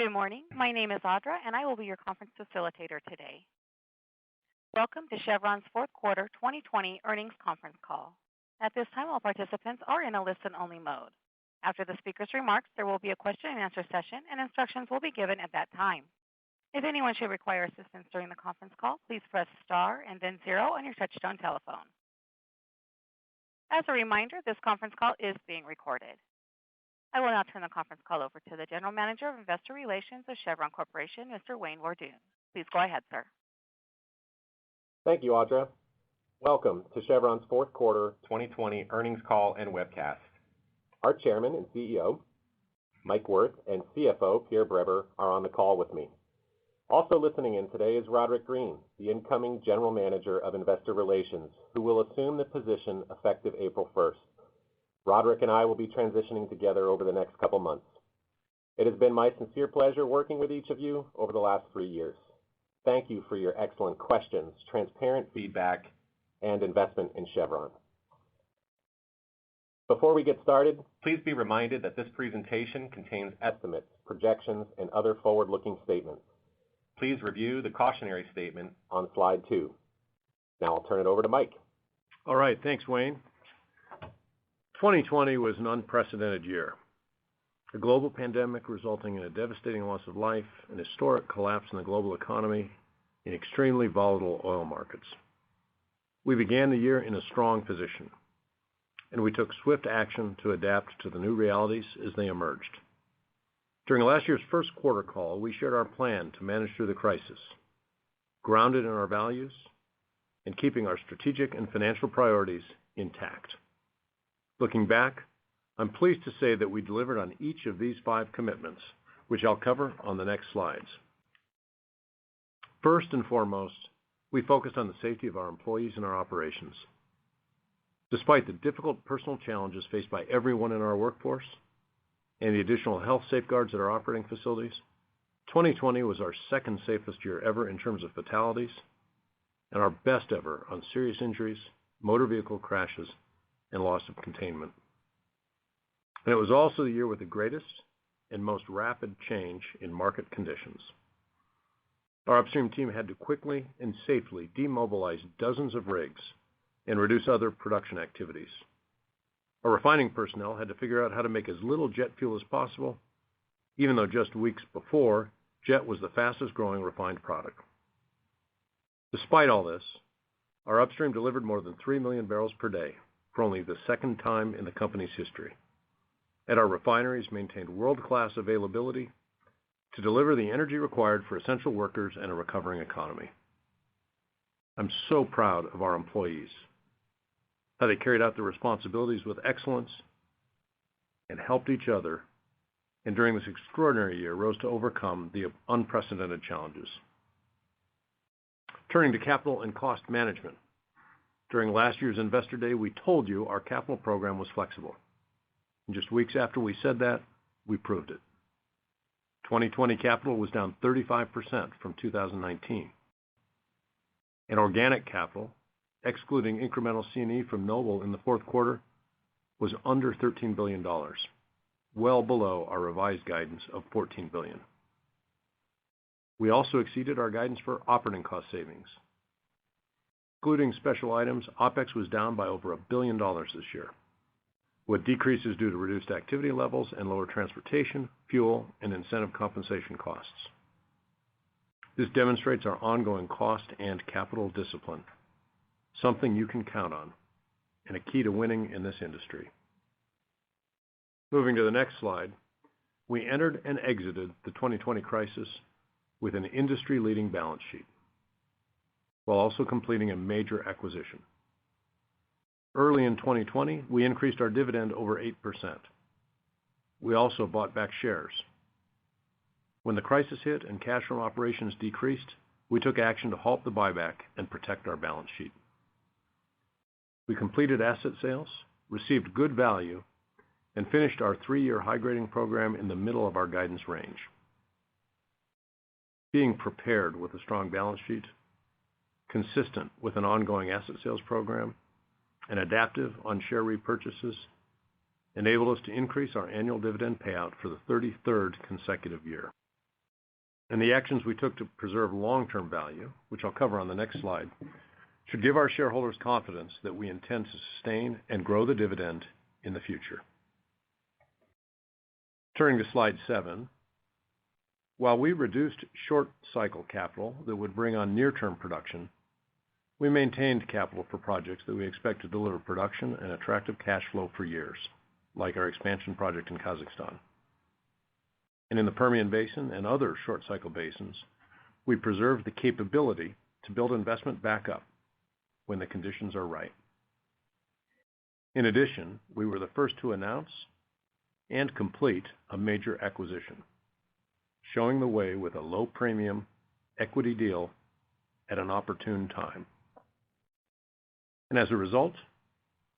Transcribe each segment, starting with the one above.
Good morning. My name is Audra, and I will be your conference facilitator today. Welcome to Chevron's fourth quarter 2020 earnings conference call. At this time, all participants are in a listen-only mode. After the speaker's remarks, there will be a question-and-answer session, and instructions will be given at that time. If anyone should require assistance during the conference call, please press star and then 0 on your touch-tone telephone. As a reminder, this conference call is being recorded. I will now turn the conference call over to the General Manager of Investor Relations of Chevron Corporation, Mr. Wayne Wardoon. Please go ahead, sir. Thank you, Audra. Welcome to Chevron's fourth quarter 2020 earnings call and webcast. Our Chairman and CEO, Mike Wirth, and CFO, Pierre Breber, are on the call with me. Also listening in today is Roderick Green, the incoming General Manager of Investor Relations, who will assume the position effective April 1st. Roderick and I will be transitioning together over the next couple months. It has been my sincere pleasure working with each of you over the last 3 years. Thank you for your excellent questions, transparent feedback, and investment in Chevron. Before we get started, please be reminded that this presentation contains estimates, projections, and other forward-looking statements. Please review the cautionary statement on slide 2. Now I'll turn it over to Mike. All right, thanks, Wayne. 2020 was an unprecedented year. A global pandemic resulting in a devastating loss of life, an historic collapse in the global economy, and extremely volatile oil markets. We began the year in a strong position, and we took swift action to adapt to the new realities as they emerged. During last year's first quarter call, we shared our plan to manage through the crisis, grounded in our values and keeping our strategic and financial priorities intact. Looking back, I'm pleased to say that we delivered on each of these 5 commitments, which I'll cover on the next slides. First and foremost, we focused on the safety of our employees and our operations. Despite the difficult personal challenges faced by everyone in our workforce and the additional health safeguards at our operating facilities, 2020 was our second safest year ever in terms of fatalities and our best ever on serious injuries, motor vehicle crashes, and loss of containment. And it was also the year with the greatest and most rapid change in market conditions. Our upstream team had to quickly and safely demobilize dozens of rigs and reduce other production activities. Our refining personnel had to figure out how to make as little jet fuel as possible, even though just weeks before, jet was the fastest growing refined product. Despite all this, our upstream delivered more than 3 million barrels per day, for only the second time in the company's history. And our refineries maintained world-class availability to deliver the energy required for essential workers and a recovering economy. I'm so proud of our employees, how they carried out their responsibilities with excellence and helped each other, and during this extraordinary year rose to overcome the unprecedented challenges. Turning to capital and cost management. During last year's Investor Day, we told you our capital program was flexible. And just weeks after we said that, we proved it. 2020 capital was down 35% from 2019. And organic capital, excluding incremental C&E from Noble in the fourth quarter, was under $13 billion, well below our revised guidance of $14 billion. We also exceeded our guidance for operating cost savings. Excluding special items, OPEX was down by over $1 billion this year, with decreases due to reduced activity levels and lower transportation, fuel, and incentive compensation costs. This demonstrates our ongoing cost and capital discipline, something you can count on, and a key to winning in this industry. Moving to the next slide, we entered and exited the 2020 crisis with an industry-leading balance sheet, while also completing a major acquisition. Early in 2020, we increased our dividend over 8%. We also bought back shares. When the crisis hit and cash from operations decreased, we took action to halt the buyback and protect our balance sheet. We completed asset sales, received good value, and finished our 3-year high-grading program in the middle of our guidance range. Being prepared with a strong balance sheet, consistent with an ongoing asset sales program, and adaptive on share repurchases enabled us to increase our annual dividend payout for the 33rd consecutive year. and the actions we took to preserve long-term value, which I'll cover on the next slide, should give our shareholders confidence that we intend to sustain and grow the dividend in the future. Turning to slide 7, while we reduced short cycle capital that would bring on near-term production, we maintained capital for projects that we expect to deliver production and attractive cash flow for years, like our expansion project in Kazakhstan. And in the Permian Basin and other short cycle basins, we preserved the capability to build investment back up when the conditions are right. In addition, we were the first to announce and complete a major acquisition, showing the way with a low premium equity deal at an opportune time. And as a result,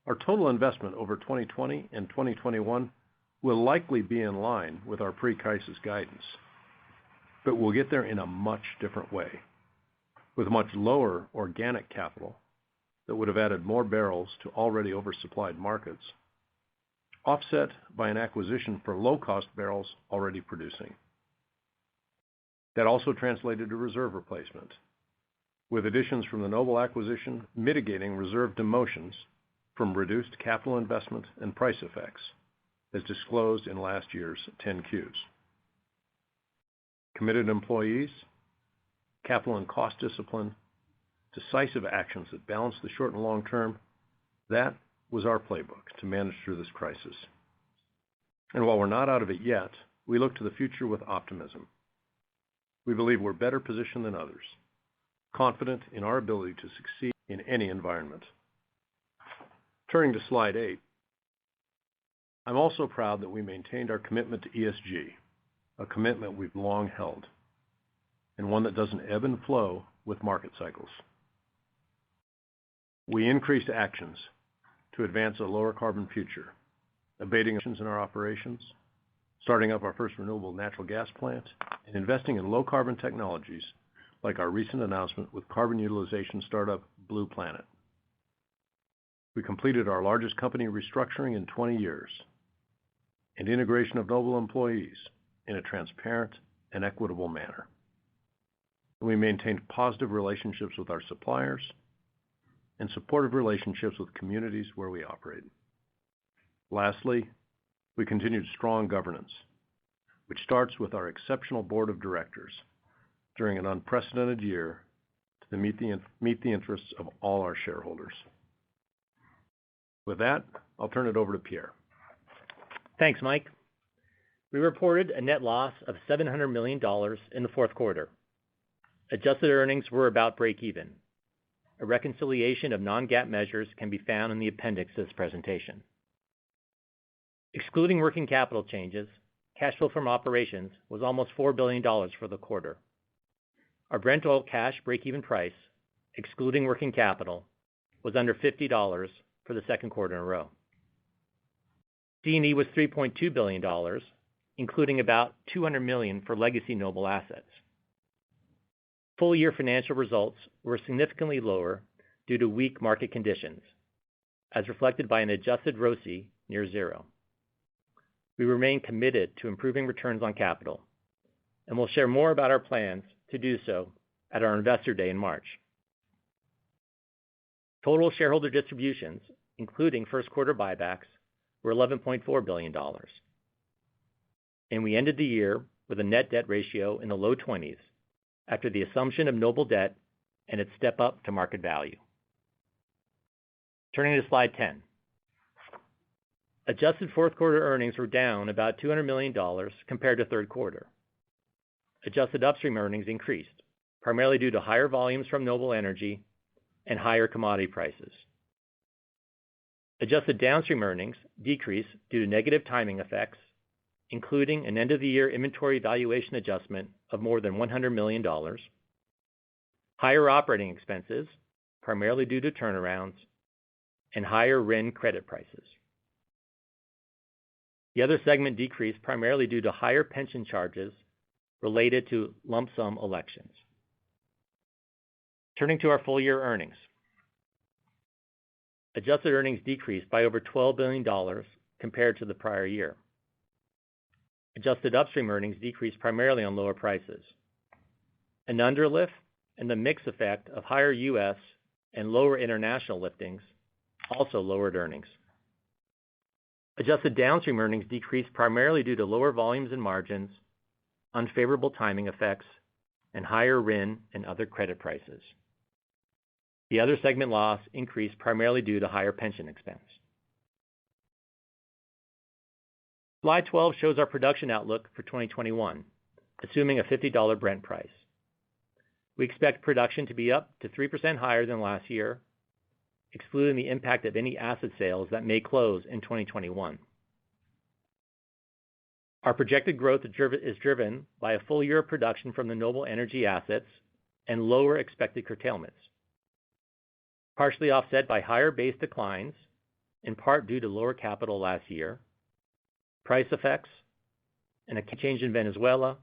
our total investment over 2020 and 2021 will likely be in line with our pre-crisis guidance, but we'll get there in a much different way, with much lower organic capital that would have added more barrels to already oversupplied markets, offset by an acquisition for low-cost barrels already producing. That also translated to reserve replacement, with additions from the Noble acquisition mitigating reserve demotions from reduced capital investment and price effects, as disclosed in last year's 10-Qs. Committed employees, capital and cost discipline, decisive actions that balance the short and long term, that was our playbook to manage through this crisis. And while we're not out of it yet, we look to the future with optimism. We believe we're better positioned than others, confident in our ability to succeed in any environment. Turning to slide 8, I'm also proud that we maintained our commitment to ESG, a commitment we've long held, and one that doesn't ebb and flow with market cycles. We increased actions to advance a lower carbon future, abating emissions in our operations, starting up our first renewable natural gas plant, and investing in low carbon technologies like our recent announcement with carbon utilization startup Blue Planet. We completed our largest company restructuring in 20 years and integration of Noble employees in a transparent and equitable manner. And we maintained positive relationships with our suppliers and supportive relationships with communities where we operate. Lastly, we continued strong governance, which starts with our exceptional board of directors during an unprecedented year to meet the interests of all our shareholders. With that, I'll turn it over to Pierre. Thanks, Mike. We reported a net loss of $700 million in the fourth quarter. Adjusted earnings were about break even. A reconciliation of non-GAAP measures can be found in the appendix of this presentation. Excluding working capital changes, cash flow from operations was almost $4 billion for the quarter. Our Brent oil cash break-even price, excluding working capital, was under $50 for the second quarter in a row. D&E was $3.2 billion, including about $200 million for legacy Noble assets. Full-year financial results were significantly lower due to weak market conditions, as reflected by an adjusted ROCE near zero. We remain committed to improving returns on capital, and we'll share more about our plans to do so at our Investor Day in March. Total shareholder distributions, including first quarter buybacks, were $11.4 billion. And we ended the year with a net debt ratio in the low 20s after the assumption of Noble debt and its step up to market value. Turning to slide 10. Adjusted fourth quarter earnings were down about $200 million compared to third quarter. Adjusted upstream earnings increased, primarily due to higher volumes from Noble Energy and higher commodity prices. Adjusted downstream earnings decreased due to negative timing effects, including an end-of-the-year inventory valuation adjustment of more than $100 million, higher operating expenses, primarily due to turnarounds, and higher RIN credit prices. The other segment decreased primarily due to higher pension charges related to lump sum elections. Turning to our full-year earnings. Adjusted earnings decreased by over $12 billion compared to the prior year. Adjusted upstream earnings decreased primarily on lower prices, an underlift, and the mix effect of higher U.S. and lower international liftings also lowered earnings. Adjusted downstream earnings decreased primarily due to lower volumes and margins, unfavorable timing effects, and higher RIN and other credit prices. The other segment loss increased primarily due to higher pension expense. Slide 12 shows our production outlook for 2021, assuming a $50 Brent price. We expect production to be up to 3% higher than last year, excluding the impact of any asset sales that may close in 2021. Our projected growth is driven by a full year of production from the Noble Energy assets and lower expected curtailments, partially offset by higher base declines, in part due to lower capital last year, price effects, and a change in Venezuela,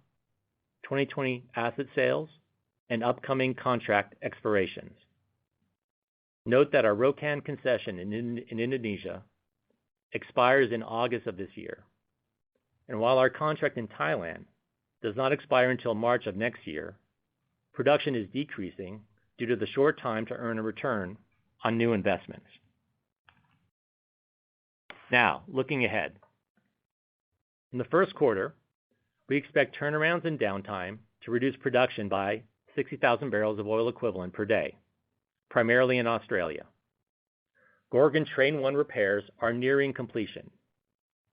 2020 asset sales, and upcoming contract expirations. Note that our Rokan concession in Indonesia expires in August of this year. And while our contract in Thailand does not expire until March of next year, production is decreasing due to the short time to earn a return on new investments. Now, looking ahead. In the first quarter, we expect turnarounds and downtime to reduce production by 60,000 barrels of oil equivalent per day, primarily in Australia. Gorgon Train 1 repairs are nearing completion,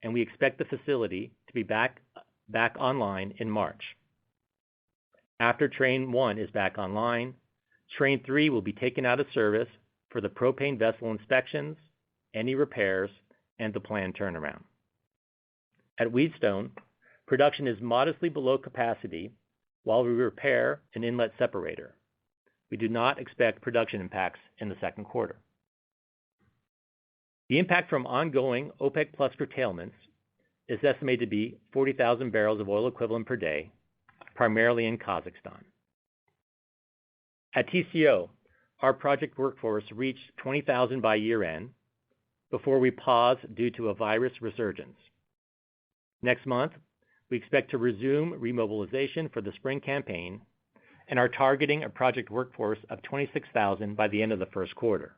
and we expect the facility to be back online in March. After Train 1 is back online, Train 3 will be taken out of service for the propane vessel inspections, any repairs, and the planned turnaround. At Wheatstone, production is modestly below capacity while we repair an inlet separator. We do not expect production impacts in the second quarter. The impact from ongoing OPEC Plus curtailments is estimated to be 40,000 barrels of oil equivalent per day, primarily in Kazakhstan. At TCO, our project workforce reached 20,000 by year end before we pause due to a virus resurgence. Next month, we expect to resume remobilization for the spring campaign and are targeting a project workforce of 26,000 by the end of the first quarter.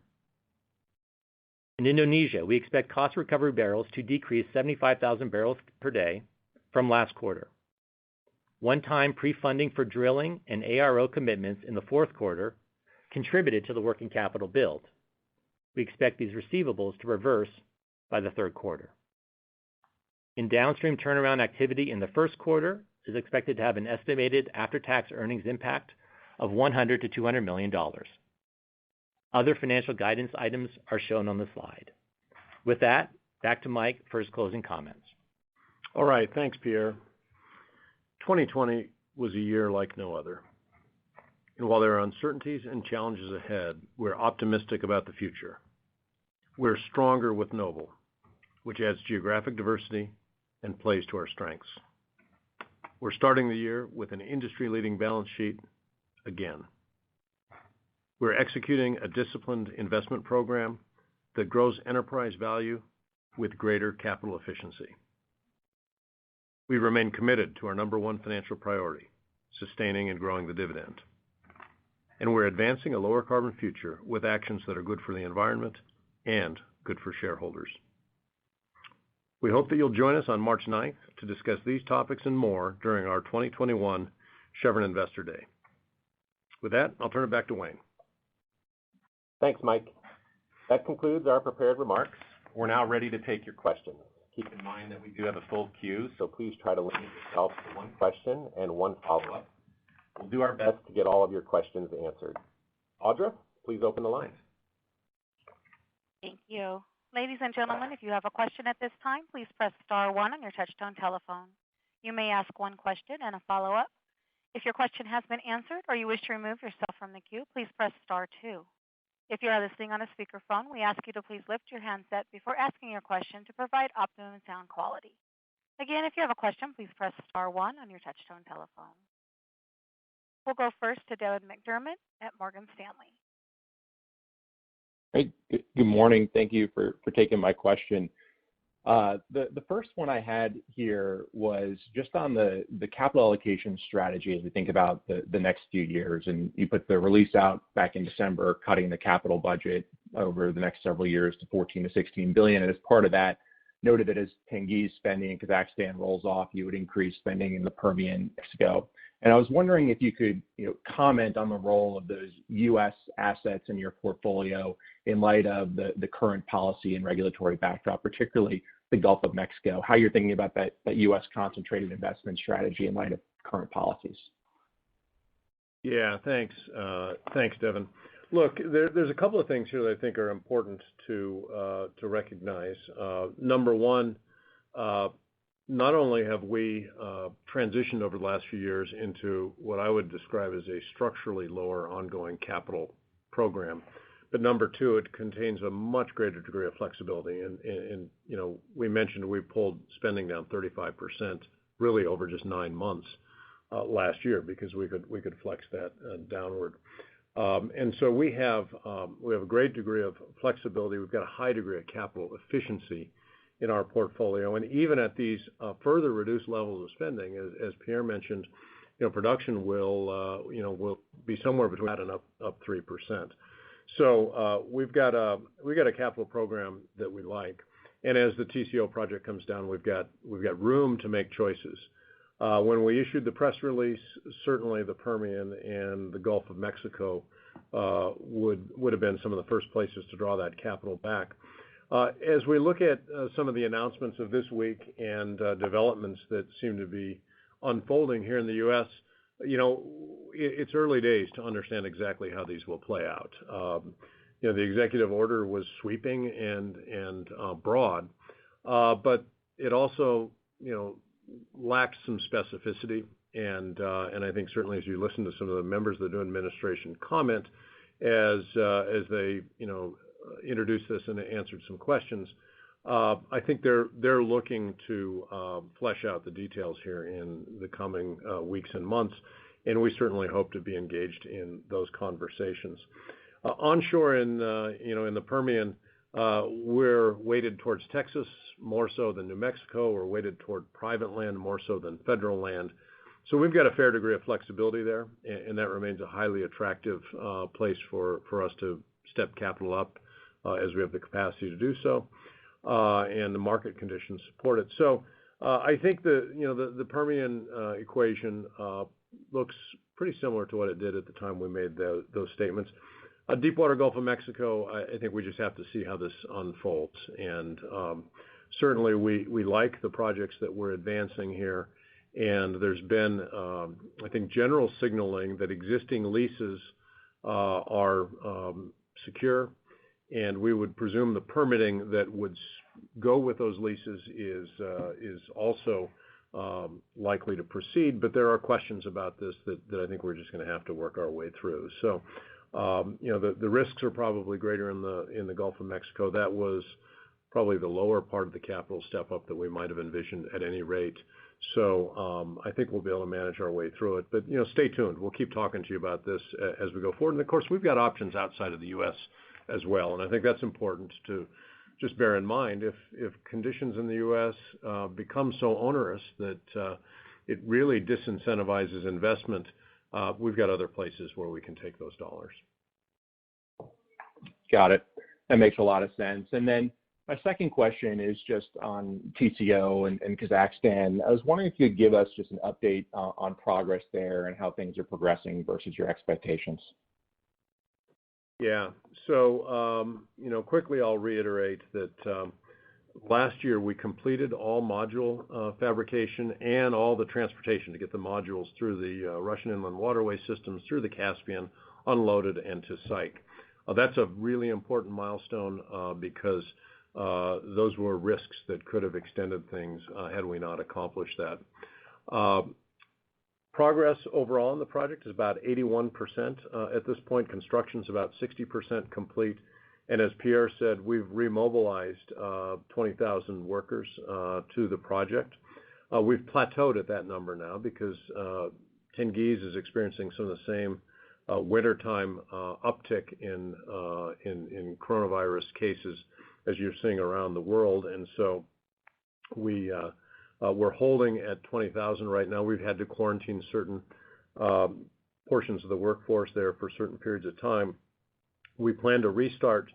In Indonesia, we expect cost recovery barrels to decrease 75,000 barrels per day from last quarter. One-time pre-funding for drilling and ARO commitments in the fourth quarter contributed to the working capital build. We expect these receivables to reverse by the third quarter. In downstream, turnaround activity in the first quarter is expected to have an estimated after-tax earnings impact of $100 to $200 million. Other financial guidance items are shown on the slide. With that, back to Mike for his closing comments. All right, thanks, Pierre. 2020 was a year like no other. And while there are uncertainties and challenges ahead, we're optimistic about the future. We're stronger with Noble, which adds geographic diversity and plays to our strengths. We're starting the year with an industry-leading balance sheet again. We're executing a disciplined investment program that grows enterprise value with greater capital efficiency. We remain committed to our number one financial priority, sustaining and growing the dividend. And we're advancing a lower carbon future with actions that are good for the environment and good for shareholders. We hope that you'll join us on March 9th to discuss these topics and more during our 2021 Chevron Investor Day. With that, I'll turn it back to Wayne. Thanks, Mike. That concludes our prepared remarks. We're now ready to take your questions. Keep in mind that we do have a full queue, so please try to limit yourself to one question and one follow-up. We'll do our best to get all of your questions answered. Audra, please open the lines. Thank you. Ladies and gentlemen, if you have a question at this time, please press star one on your touchtone telephone. You may ask one question and a follow-up. If your question has been answered or you wish to remove yourself from the queue, please press star two. If you are listening on a speakerphone, we ask you to please lift your handset before asking your question to provide optimum sound quality. Again, if you have a question, please press star one on your touchtone telephone. We'll go first to David McDermott at Morgan Stanley. Hey, good morning. Thank you for taking my question. The first one I had here was just on the capital allocation strategy as we think about the next few years. And you put the release out back in December, cutting the capital budget over the next several years to 14 to 16 billion. And as part of that, noted that as Tengiz spending in Kazakhstan rolls off, you would increase spending in the Permian, Mexico. And I was wondering if you could, comment on the role of those U.S. assets in your portfolio in light of the current policy and regulatory backdrop, particularly the Gulf of Mexico, how you're thinking about that U.S. concentrated investment strategy in light of current policies. Yeah, thanks. Thanks, Devin. Look, there's a couple of things here that I think are important to recognize. Number one, not only have we transitioned over the last few years into what I would describe as a structurally lower ongoing capital program, but number two, it contains a much greater degree of flexibility. And we mentioned we pulled spending down 35% really over just 9 months last year because we could flex that downward. And so we have a great degree of flexibility. We've got a high degree of capital efficiency in our portfolio, and even at these further reduced levels of spending, as Pierre mentioned, production will be somewhere between that and up 3%. So we've got a capital program that we like, and as the TCO project comes down, we've got room to make choices. When we issued the press release, certainly the Permian and the Gulf of Mexico would have been some of the first places to draw that capital back. As we look at some of the announcements of this week and developments that seem to be unfolding here in the U.S., it's early days to understand exactly how these will play out. The executive order was sweeping and broad, but it also, lacks some specificity. And I think certainly as you listen to some of the members of the new administration comment as they, introduced this and answered some questions, I think they're looking to flesh out the details here in the coming weeks and months, and we certainly hope to be engaged in those conversations. Onshore in the Permian, we're weighted towards Texas more so than New Mexico. We're weighted toward private land more so than federal land. So we've got a fair degree of flexibility there, and that remains a highly attractive place for us to step capital up as we have the capacity to do so, and the market conditions support it. So I think the Permian equation looks pretty similar to what it did at the time we made those statements. Deepwater Gulf of Mexico, I think we just have to see how this unfolds. And certainly we like the projects that we're advancing here. And there's been, I think, general signaling that existing leases are secure. And we would presume the permitting that would go with those leases is also likely to proceed. But there are questions about this that I think we're just going to have to work our way through. So, the risks are probably greater in the Gulf of Mexico. That was probably the lower part of the capital step up that we might have envisioned at any rate. So I think we'll be able to manage our way through it. But stay tuned. We'll keep talking to you about this as we go forward. And of course, we've got options outside of the U.S. as well. And I think that's important to just bear in mind. If conditions in the U.S. Become so onerous that it really disincentivizes investment, we've got other places where we can take those dollars. Got it. That makes a lot of sense. And then my second question is just on TCO and Kazakhstan. I was wondering if you could give us just an update on progress there and how things are progressing versus your expectations. Yeah. So, quickly I'll reiterate that last year we completed all module fabrication and all the transportation to get the modules through the Russian inland waterway systems, through the Caspian, unloaded and to site. That's a really important milestone because those were risks that could have extended things had we not accomplished that. Progress overall in the project is about 81% at this point. Construction's about 60% complete. And as Pierre said, we've remobilized 20,000 workers to the project. We've plateaued at that number now because Tengiz is experiencing some of the same wintertime uptick in coronavirus cases as you're seeing around the world. And so We're holding at 20,000 right now. We've had to quarantine certain portions of the workforce there for certain periods of time. We plan to restart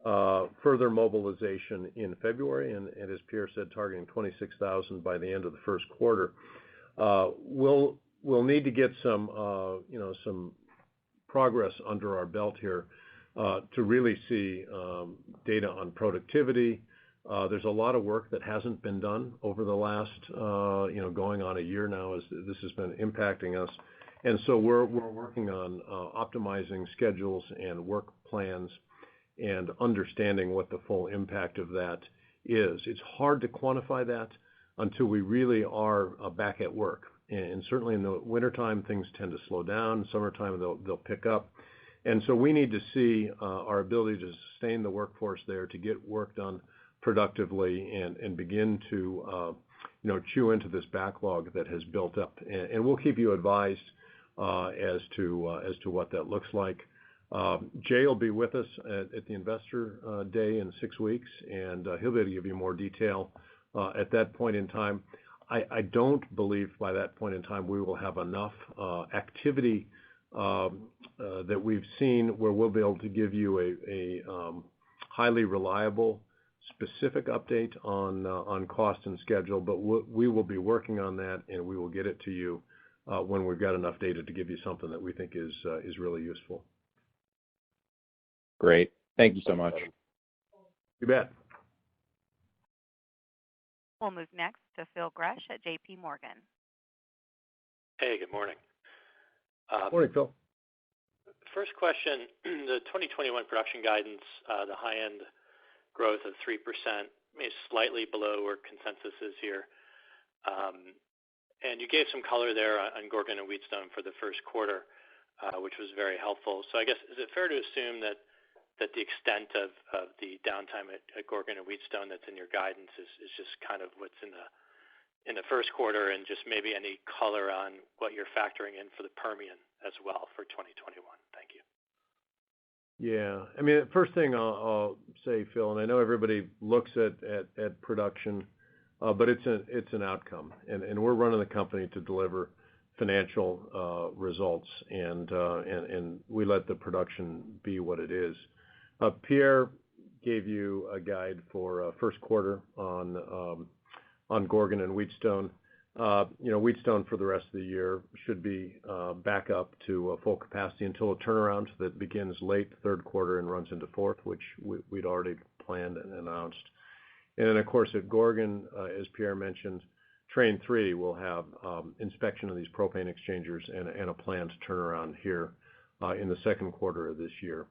further mobilization in February, and as Pierre said, targeting 26,000 by the end of the first quarter. We'll need to get some progress under our belt here to really see data on productivity. There's a lot of work that hasn't been done over the last, going on a year now as this has been impacting us. And so we're working on optimizing schedules and work plans and understanding what the full impact of that is. It's hard to quantify that until we really are back at work. And certainly in the wintertime, things tend to slow down. Summertime, they'll pick up. And so we need to see our ability to sustain the workforce there, to get work done productively and begin to chew into this backlog that has built up. And we'll keep you advised as to what that looks like. Jay will be with us at the Investor Day in 6 weeks, and he'll be able to give you more detail at that point in time. I don't believe by that point in time we will have enough activity that we've seen where we'll be able to give you a highly reliable, specific update on cost and schedule, but we will be working on that, and we will get it to you when we've got enough data to give you something that we think is really useful. Great. Thank you so much. You bet. We'll move next to Phil Gresh at J.P. Morgan. Hey, good morning. Morning, Phil. First question, the 2021 production guidance, the high-end growth of 3%, maybe slightly below where consensus is here. And you gave some color there on Gorgon and Wheatstone for the first quarter, which was very helpful. So I guess, is it fair to assume that the extent of the downtime at Gorgon and Wheatstone that's in your guidance is just kind of what's in the first quarter, and just maybe any color on what you're factoring in for the Permian as well for 2021? Thank you. Yeah, I mean, the first thing I'll say, Phil, and I know everybody looks at production, but it's an outcome, and we're running the company to deliver financial results, and we let the production be what it is. Pierre gave you a guide for first quarter on Gorgon and Wheatstone. Wheatstone for the rest of the year should be back up to full capacity until a turnaround that begins late third quarter and runs into fourth, which we'd already planned and announced. And then, of course, at Gorgon, as Pierre mentioned, Train 3 will have inspection of these propane exchangers and a planned turnaround here in the second quarter of this year.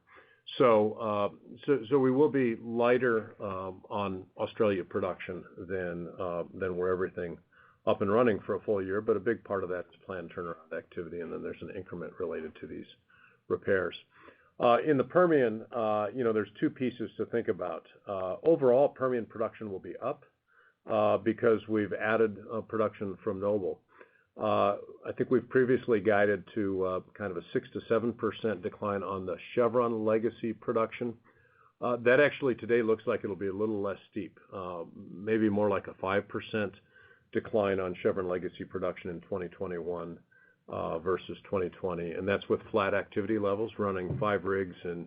So we will be lighter on Australia production than where everything up and running for a full year, but a big part of that is planned turnaround activity, and then there's an increment related to these repairs. In the Permian, there's two pieces to think about. Overall, Permian production will be up because we've added production from Noble. I think we've previously guided to kind of a 6 to 7% decline on the Chevron legacy production. That actually today looks like it'll be a little less steep, maybe more like a 5% decline on Chevron legacy production in 2021 versus 2020, and that's with flat activity levels, running 5 rigs and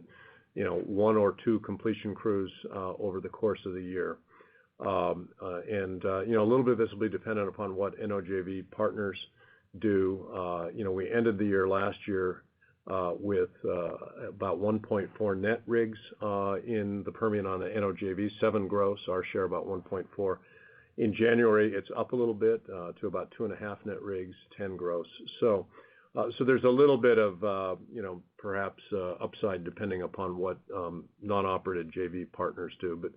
1 or 2 completion crews over the course of the year. A little bit of this will be dependent upon what NOJV partners do. We ended the year last year with about 1.4 net rigs in the Permian on the NOJV, 7 gross, our share about 1.4. In January, it's up a little bit to about 2.5 net rigs, 10 gross. So there's a little bit of, perhaps upside depending upon what non-operated JV partners do. But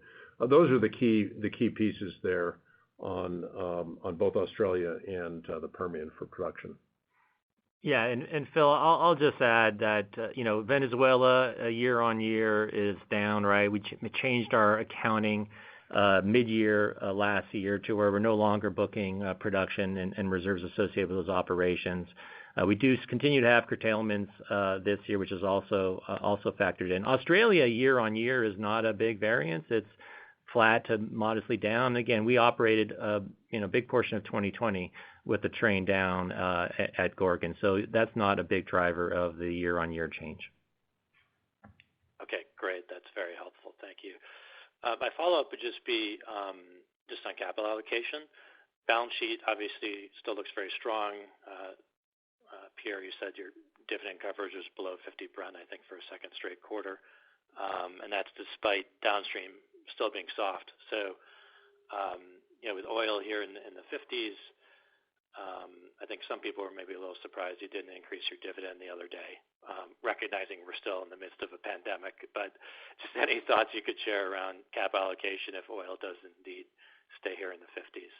those are the key pieces there on both Australia and the Permian for production. Yeah, and Phil, I'll just add that Venezuela year on year is down, right? We changed our accounting mid-year last year to where we're no longer booking production and reserves associated with those operations. We do continue to have curtailments this year, which is also factored in. Australia year on year is not a big variance. It's flat to modestly down. Again, we operated a big portion of 2020 with the train down at Gorgon, so that's not a big driver of the year-on-year change. Okay, great. That's very helpful. Thank you. My follow-up would just be just on capital allocation. Balance sheet obviously still looks very strong. Pierre, you said your dividend coverage was below 50 Brent, I think, for a second straight quarter, and that's despite downstream still being soft. So, with oil here in the 50s, I think some people were maybe a little surprised you didn't increase your dividend the other day, recognizing we're still in the midst of a pandemic. But just any thoughts you could share around cap allocation if oil does indeed stay here in the 50s?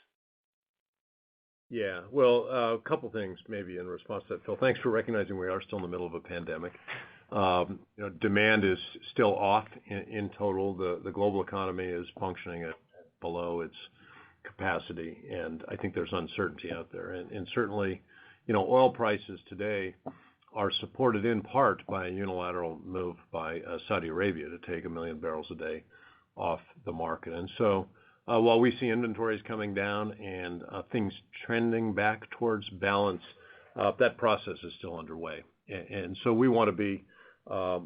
Yeah, well, a couple things maybe in response to that, Phil. Thanks for recognizing we are still in the middle of a pandemic. Demand is still off in total. The global economy is functioning at below its capacity, and I think there's uncertainty out there. And certainly, oil prices today are supported in part by a unilateral move by Saudi Arabia to take 1 million barrels a day off the market. And so while we see inventories coming down and things trending back towards balance, that process is still underway. And so we want to be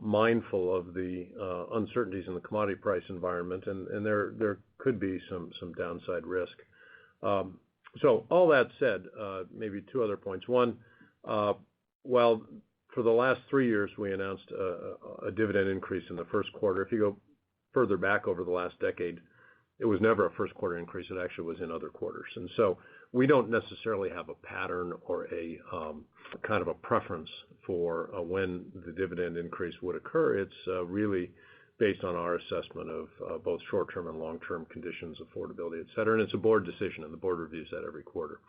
mindful of the uncertainties in the commodity price environment, and there could be some downside risk. So all that said, maybe two other points. One, while for the last 3 years we announced a dividend increase in the first quarter, if you go further back over the last decade, it was never a first quarter increase. It actually was in other quarters. And so we don't necessarily have a pattern or a kind of a preference for when the dividend increase would occur. It's really based on our assessment of both short-term and long-term conditions, affordability, et cetera. And it's a board decision, and the board reviews that every quarter.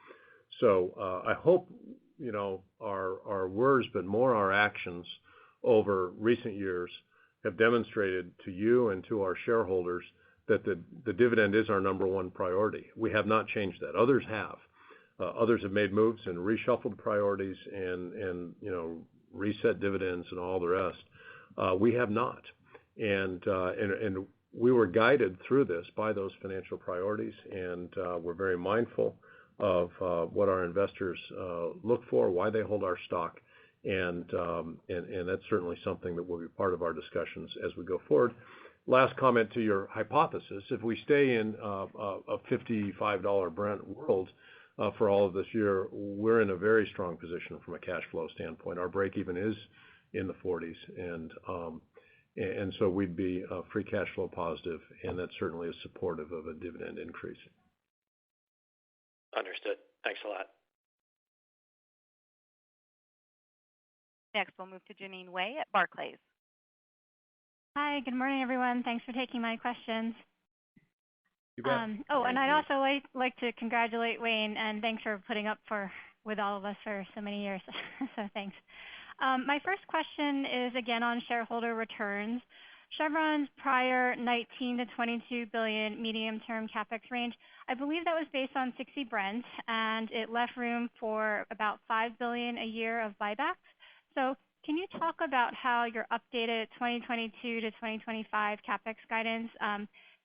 So I hope, our words, but more our actions over recent years have demonstrated to you and to our shareholders that the dividend is our number one priority. We have not changed that. Others have. Others have made moves and reshuffled priorities and reset dividends and all the rest. We have not. And we were guided through this by those financial priorities, and we're very mindful of what our investors look for, why they hold our stock, and that's certainly something that will be part of our discussions as we go forward. Last comment to your hypothesis: if we stay in a $55 Brent world for all of this year, we're in a very strong position from a cash flow standpoint. Our break even is in the 40s, and so we'd be free cash flow positive, and that certainly is supportive of a dividend increase. Understood. Thanks a lot. Next, we'll move to Jeanine Wai at Barclays. Hi, good morning, everyone. Thanks for taking my questions. You bet. And I'd also like to congratulate Wayne, and thanks for putting up with all of us for so many years. So thanks. My first question is again on shareholder returns. Chevron's prior $19 to $22 billion medium-term capex range, I believe that was based on 60 Brent, and it left room for about $5 billion a year of buybacks. So can you talk about how your updated 2022 to 2025 capex guidance,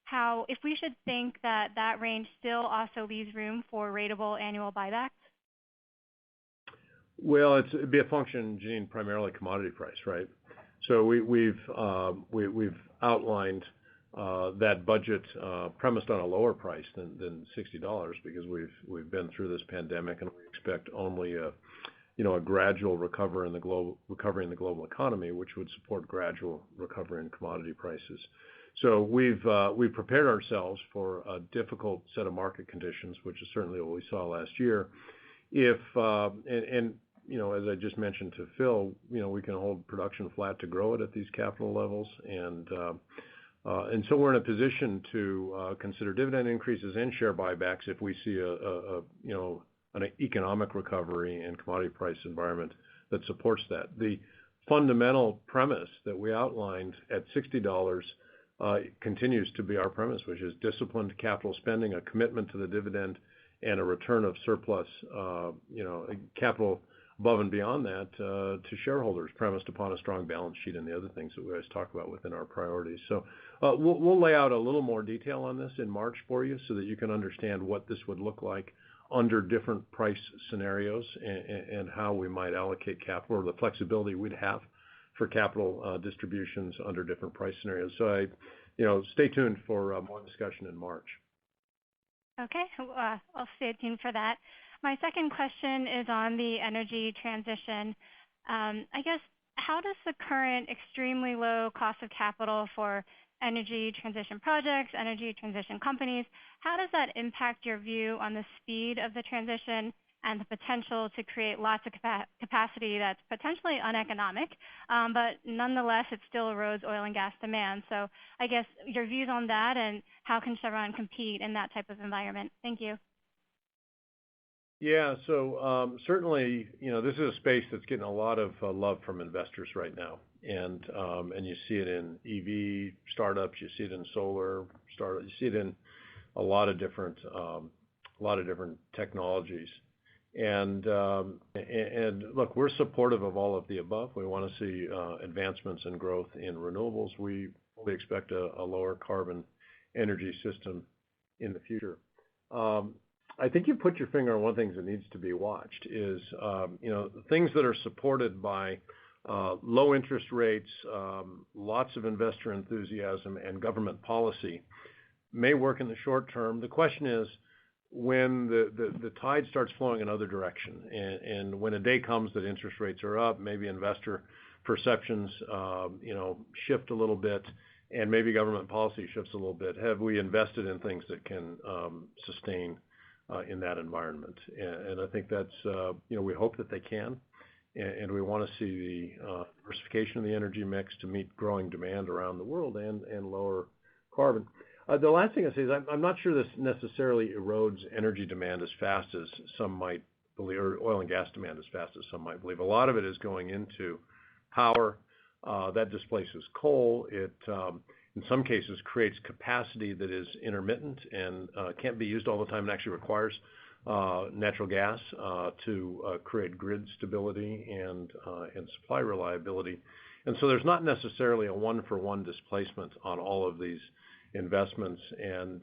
how if we should think that range still also leaves room for ratable annual buybacks? Well, it'd be a function, Jeanine, primarily commodity price, right? So we've outlined that budget premised on a lower price than $60 because we've been through this pandemic, and we expect only a gradual recovery in the global economy, which would support gradual recovery in commodity prices. So we've prepared ourselves for a difficult set of market conditions, which is certainly what we saw last year. If as I just mentioned to Phil, we can hold production flat to grow it at these capital levels, and so we're in a position to consider dividend increases and share buybacks if we see an economic recovery and commodity price environment that supports that. The fundamental premise that we outlined at $60 continues to be our premise, which is disciplined capital spending, a commitment to the dividend, and a return of surplus, capital above and beyond that to shareholders, premised upon a strong balance sheet and the other things that we always talk about within our priorities. So we'll lay out a little more detail on this in March for you so that you can understand what this would look like under different price scenarios and how we might allocate capital, or the flexibility we'd have for capital distributions under different price scenarios. So stay tuned for more discussion in March. Okay, I'll stay tuned for that. My second question is on the energy transition. I guess, how does the current extremely low cost of capital for energy transition projects, energy transition companies, how does that impact your view on the speed of the transition and the potential to create lots of capacity that's potentially uneconomic, but nonetheless it still erodes oil and gas demand? So I guess your views on that, and how can Chevron compete in that type of environment? Thank you. Yeah, so certainly, this is a space that's getting a lot of love from investors right now, and you see it in EV startups, you see it in solar startups, you see it in a lot of different technologies, and look, we're supportive of all of the above. We want to see advancements and growth in renewables. We fully expect a lower carbon energy system in the future. I think you put your finger on one thing that needs to be watched is, things that are supported by low interest rates, lots of investor enthusiasm, and government policy may work in the short term. The question is when the tide starts flowing in other direction, and when a day comes that interest rates are up, maybe investor perceptions, shift a little bit, and maybe government policy shifts a little bit. Have we invested in things that can sustain in that environment? And I think that's, we hope that they can, and we want to see the diversification of the energy mix to meet growing demand around the world and lower carbon. The last thing I say is I'm not sure this necessarily erodes energy demand as fast as some might believe, or oil and gas demand as fast as some might believe. A lot of it is going into power that displaces coal. It in some cases creates capacity that is intermittent and can't be used all the time, and actually requires natural gas to create grid stability and supply reliability. And so there's not necessarily a one-for-one displacement on all of these investments, and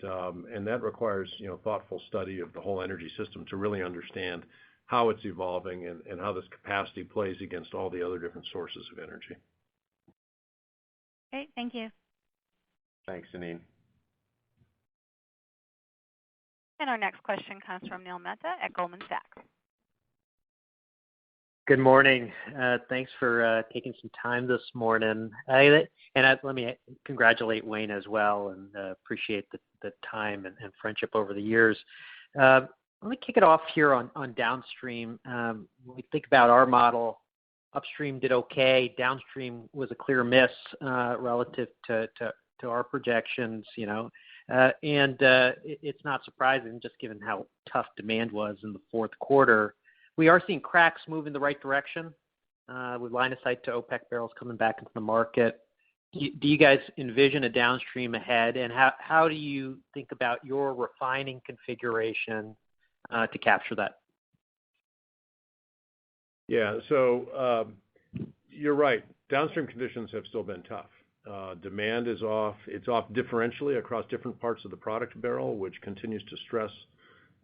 that requires thoughtful study of the whole energy system to really understand how it's evolving and how this capacity plays against all the other different sources of energy. Great, thank you. Thanks, Janine. And our next question comes from Neil Mehta at Goldman Sachs. Good morning. Thanks for taking some time this morning. Let me congratulate Wayne as well, and appreciate the time and friendship over the years. Let me kick it off here on downstream. When we think about our model, upstream did okay. Downstream was a clear miss relative to our projections, and it's not surprising just given how tough demand was in the fourth quarter. We are seeing cracks move in the right direction with line of sight to OPEC barrels coming back into the market. Do you guys envision a downstream ahead, and how do you think about your refining configuration to capture that? Yeah, so you're right. Downstream conditions have still been tough. Demand is off. It's off differentially across different parts of the product barrel, which continues to stress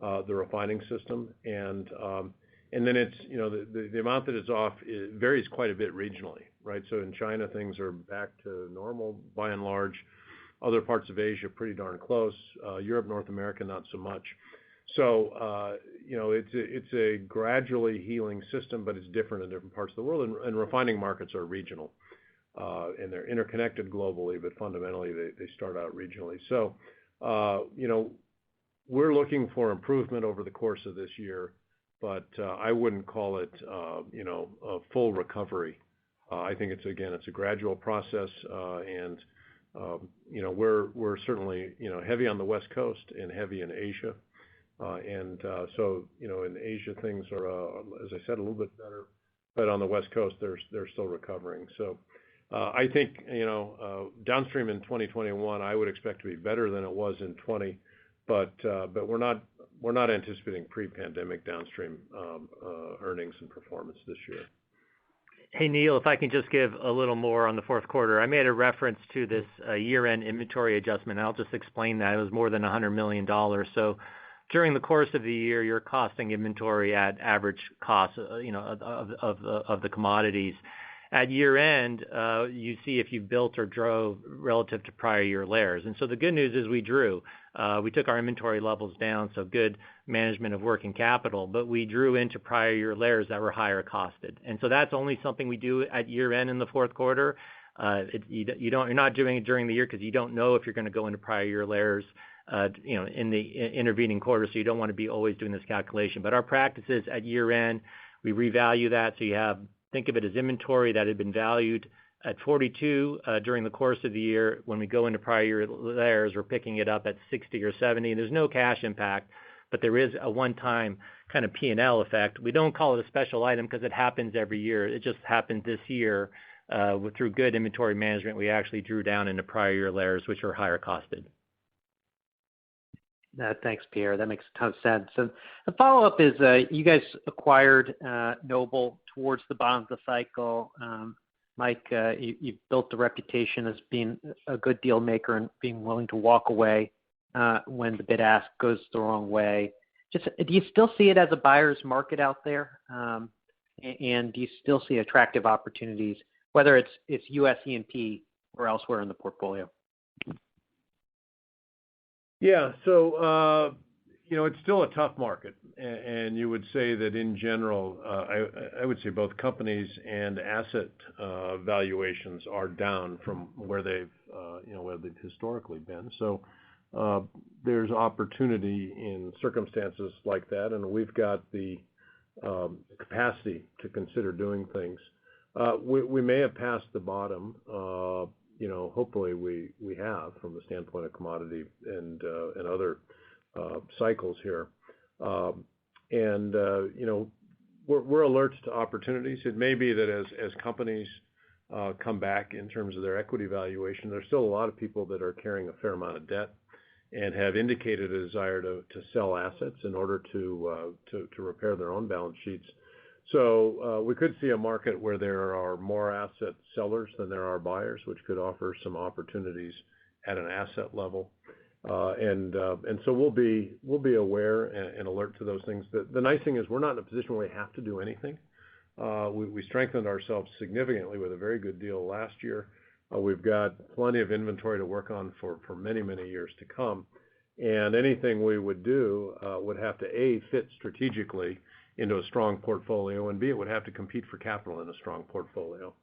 the refining system. And then it's, the amount that it's off, it varies quite a bit regionally, right? So in China, things are back to normal by and large. Other parts of Asia, pretty darn close. Europe, North America, not so much. So, it's a gradually healing system, but it's different in different parts of the world. And refining markets are regional. And they're interconnected globally, but fundamentally they start out regionally. So, we're looking for improvement over the course of this year, but I wouldn't call it, a full recovery. I think it's a gradual process, and we're certainly heavy on the West Coast and heavy in Asia, so in Asia things are, as I said, a little bit better, but on the West Coast they're still recovering. So I think downstream in 2021 I would expect to be better than it was in 20, but we're not we're not anticipating pre-pandemic downstream earnings and performance this year. Hey, Neil, if I can just give a little more on the fourth quarter. I made a reference to this year-end inventory adjustment. I'll just explain that. It was more than $100 million. So during the course of the year, you're costing inventory at average cost, of the commodities. At year-end, you see if you built or drove relative to prior year layers. And so the good news is we drew. We took our inventory levels down, so good management of working capital, but we drew into prior year layers that were higher costed. And so that's only something we do at year-end in the fourth quarter. You're not doing it during the year because you don't know if you're going to go into prior year layers, in the intervening quarter, so you don't want to be always doing this calculation. But our practice is at year-end, we revalue that, so think of it as inventory that had been valued at 42 during the course of the year. When we go into prior year layers, we're picking it up at 60 or 70. There's no cash impact, but there is a one-time kind of P&L effect. We don't call it a special item because it happens every year. It just happened this year through good inventory management. We actually drew down into prior year layers, which are higher costed. Thanks, Pierre. That makes a ton of sense. And the follow-up is you guys acquired Noble towards the bottom of the cycle. Mike, you've built the reputation as being a good deal maker and being willing to walk away when the bid-ask goes the wrong way. Just do you still see it as a buyer's market out there? And do you still see attractive opportunities, whether it's U.S. E&P or elsewhere in the portfolio? Yeah, so it's still a tough market, and you would say that in general, I would say both companies and asset valuations are down from where they've historically been. So there's opportunity in circumstances like that, and we've got the capacity to consider doing things. We may have passed the bottom. Hopefully we have from the standpoint of commodity and other cycles here. We're alert to opportunities. It may be that as companies come back in terms of their equity valuation, there's still a lot of people that are carrying a fair amount of debt and have indicated a desire to sell assets in order to repair their own balance sheets. So we could see a market where there are more asset sellers than there are buyers, which could offer some opportunities at an asset level. And so we'll be aware and alert to those things. The nice thing is we're not in a position where we have to do anything. We strengthened ourselves significantly with a very good deal last year. We've got plenty of inventory to work on for many, many years to come. And anything we would do would have to, A, fit strategically into a strong portfolio, and B, it would have to compete for capital in a strong portfolio.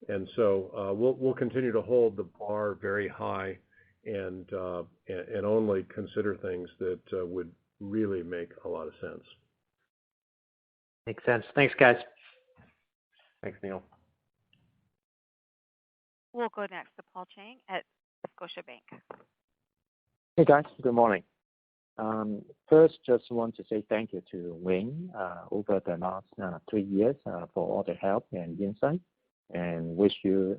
And so we'll continue to hold the bar very high and only consider things that would really make a lot of sense. Makes sense. Thanks, guys. Thanks, Neil. We'll go next to Paul Chang at Scotiabank. Hey, guys. Good morning. First, just want to say thank you to Wayne over the last 3 years for all the help and insight, and wish you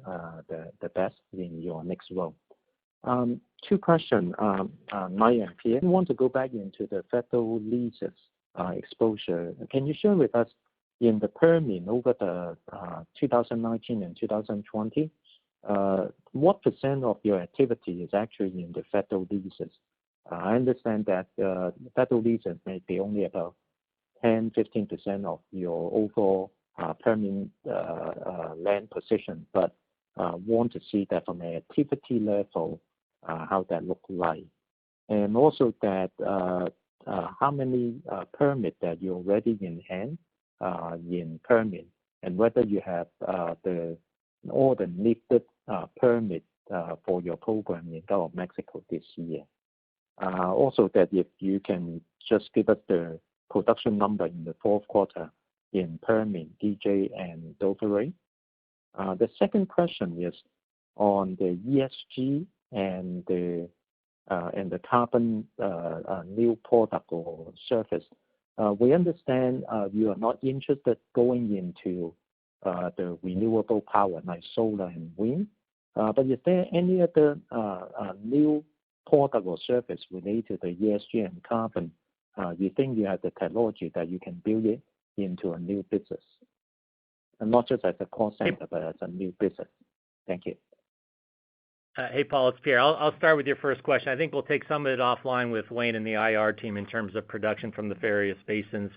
the best in your next role. 2 questions, Mike and Pierre. I want to go back into the federal leases exposure. Can you share with us in the Permian over the 2019 and 2020, what % of your activity is actually in the federal leases? I understand that federal leases may be only about 10-15% of your overall Permian land position, but want to see that from an activity level, how that look like. And also that how many permits that you already in hand in Permian, and whether you have all the needed permit for your program in Gulf of Mexico this year. Also that if you can just give us the production number in the fourth quarter in Permian, DJ, and Duvernay. The second question is on the ESG and the carbon new product or service. We understand you are not interested going into the renewable power like solar and wind, but is there any other new product or service related to ESG and carbon you think you have the technology that you can build it into a new business, and not just as a cost center, but as a new business? Thank you. Hey, Paul, it's Pierre. I'll start with your first question. I think we'll take some of it offline with Wayne and the IR team in terms of production from the various basins.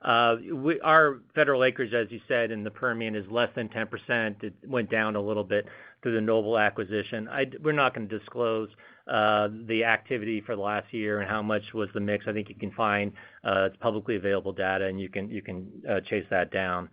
Our federal acreage, as you said, in the Permian is less than 10%. It went down a little bit through the Noble acquisition. We're not going to disclose the activity for the last year and how much was the mix. I think you can find it's publicly available data, and you can chase that down.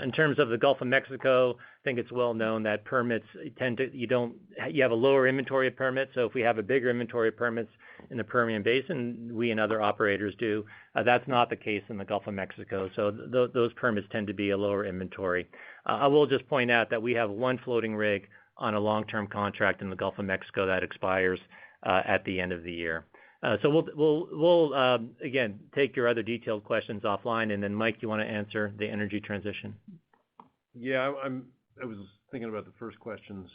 In terms of the Gulf of Mexico, I think it's well known that permits you have a lower inventory of permits. So if we have a bigger inventory of permits in the Permian Basin, we and other operators do. That's not the case in the Gulf of Mexico. So those permits tend to be a lower inventory. I will just point out that we have one floating rig on a long-term contract in the Gulf of Mexico that expires at the end of the year. So we'll again take your other detailed questions offline, and then Mike, you want to answer the energy transition? Yeah, I was thinking about the first questions,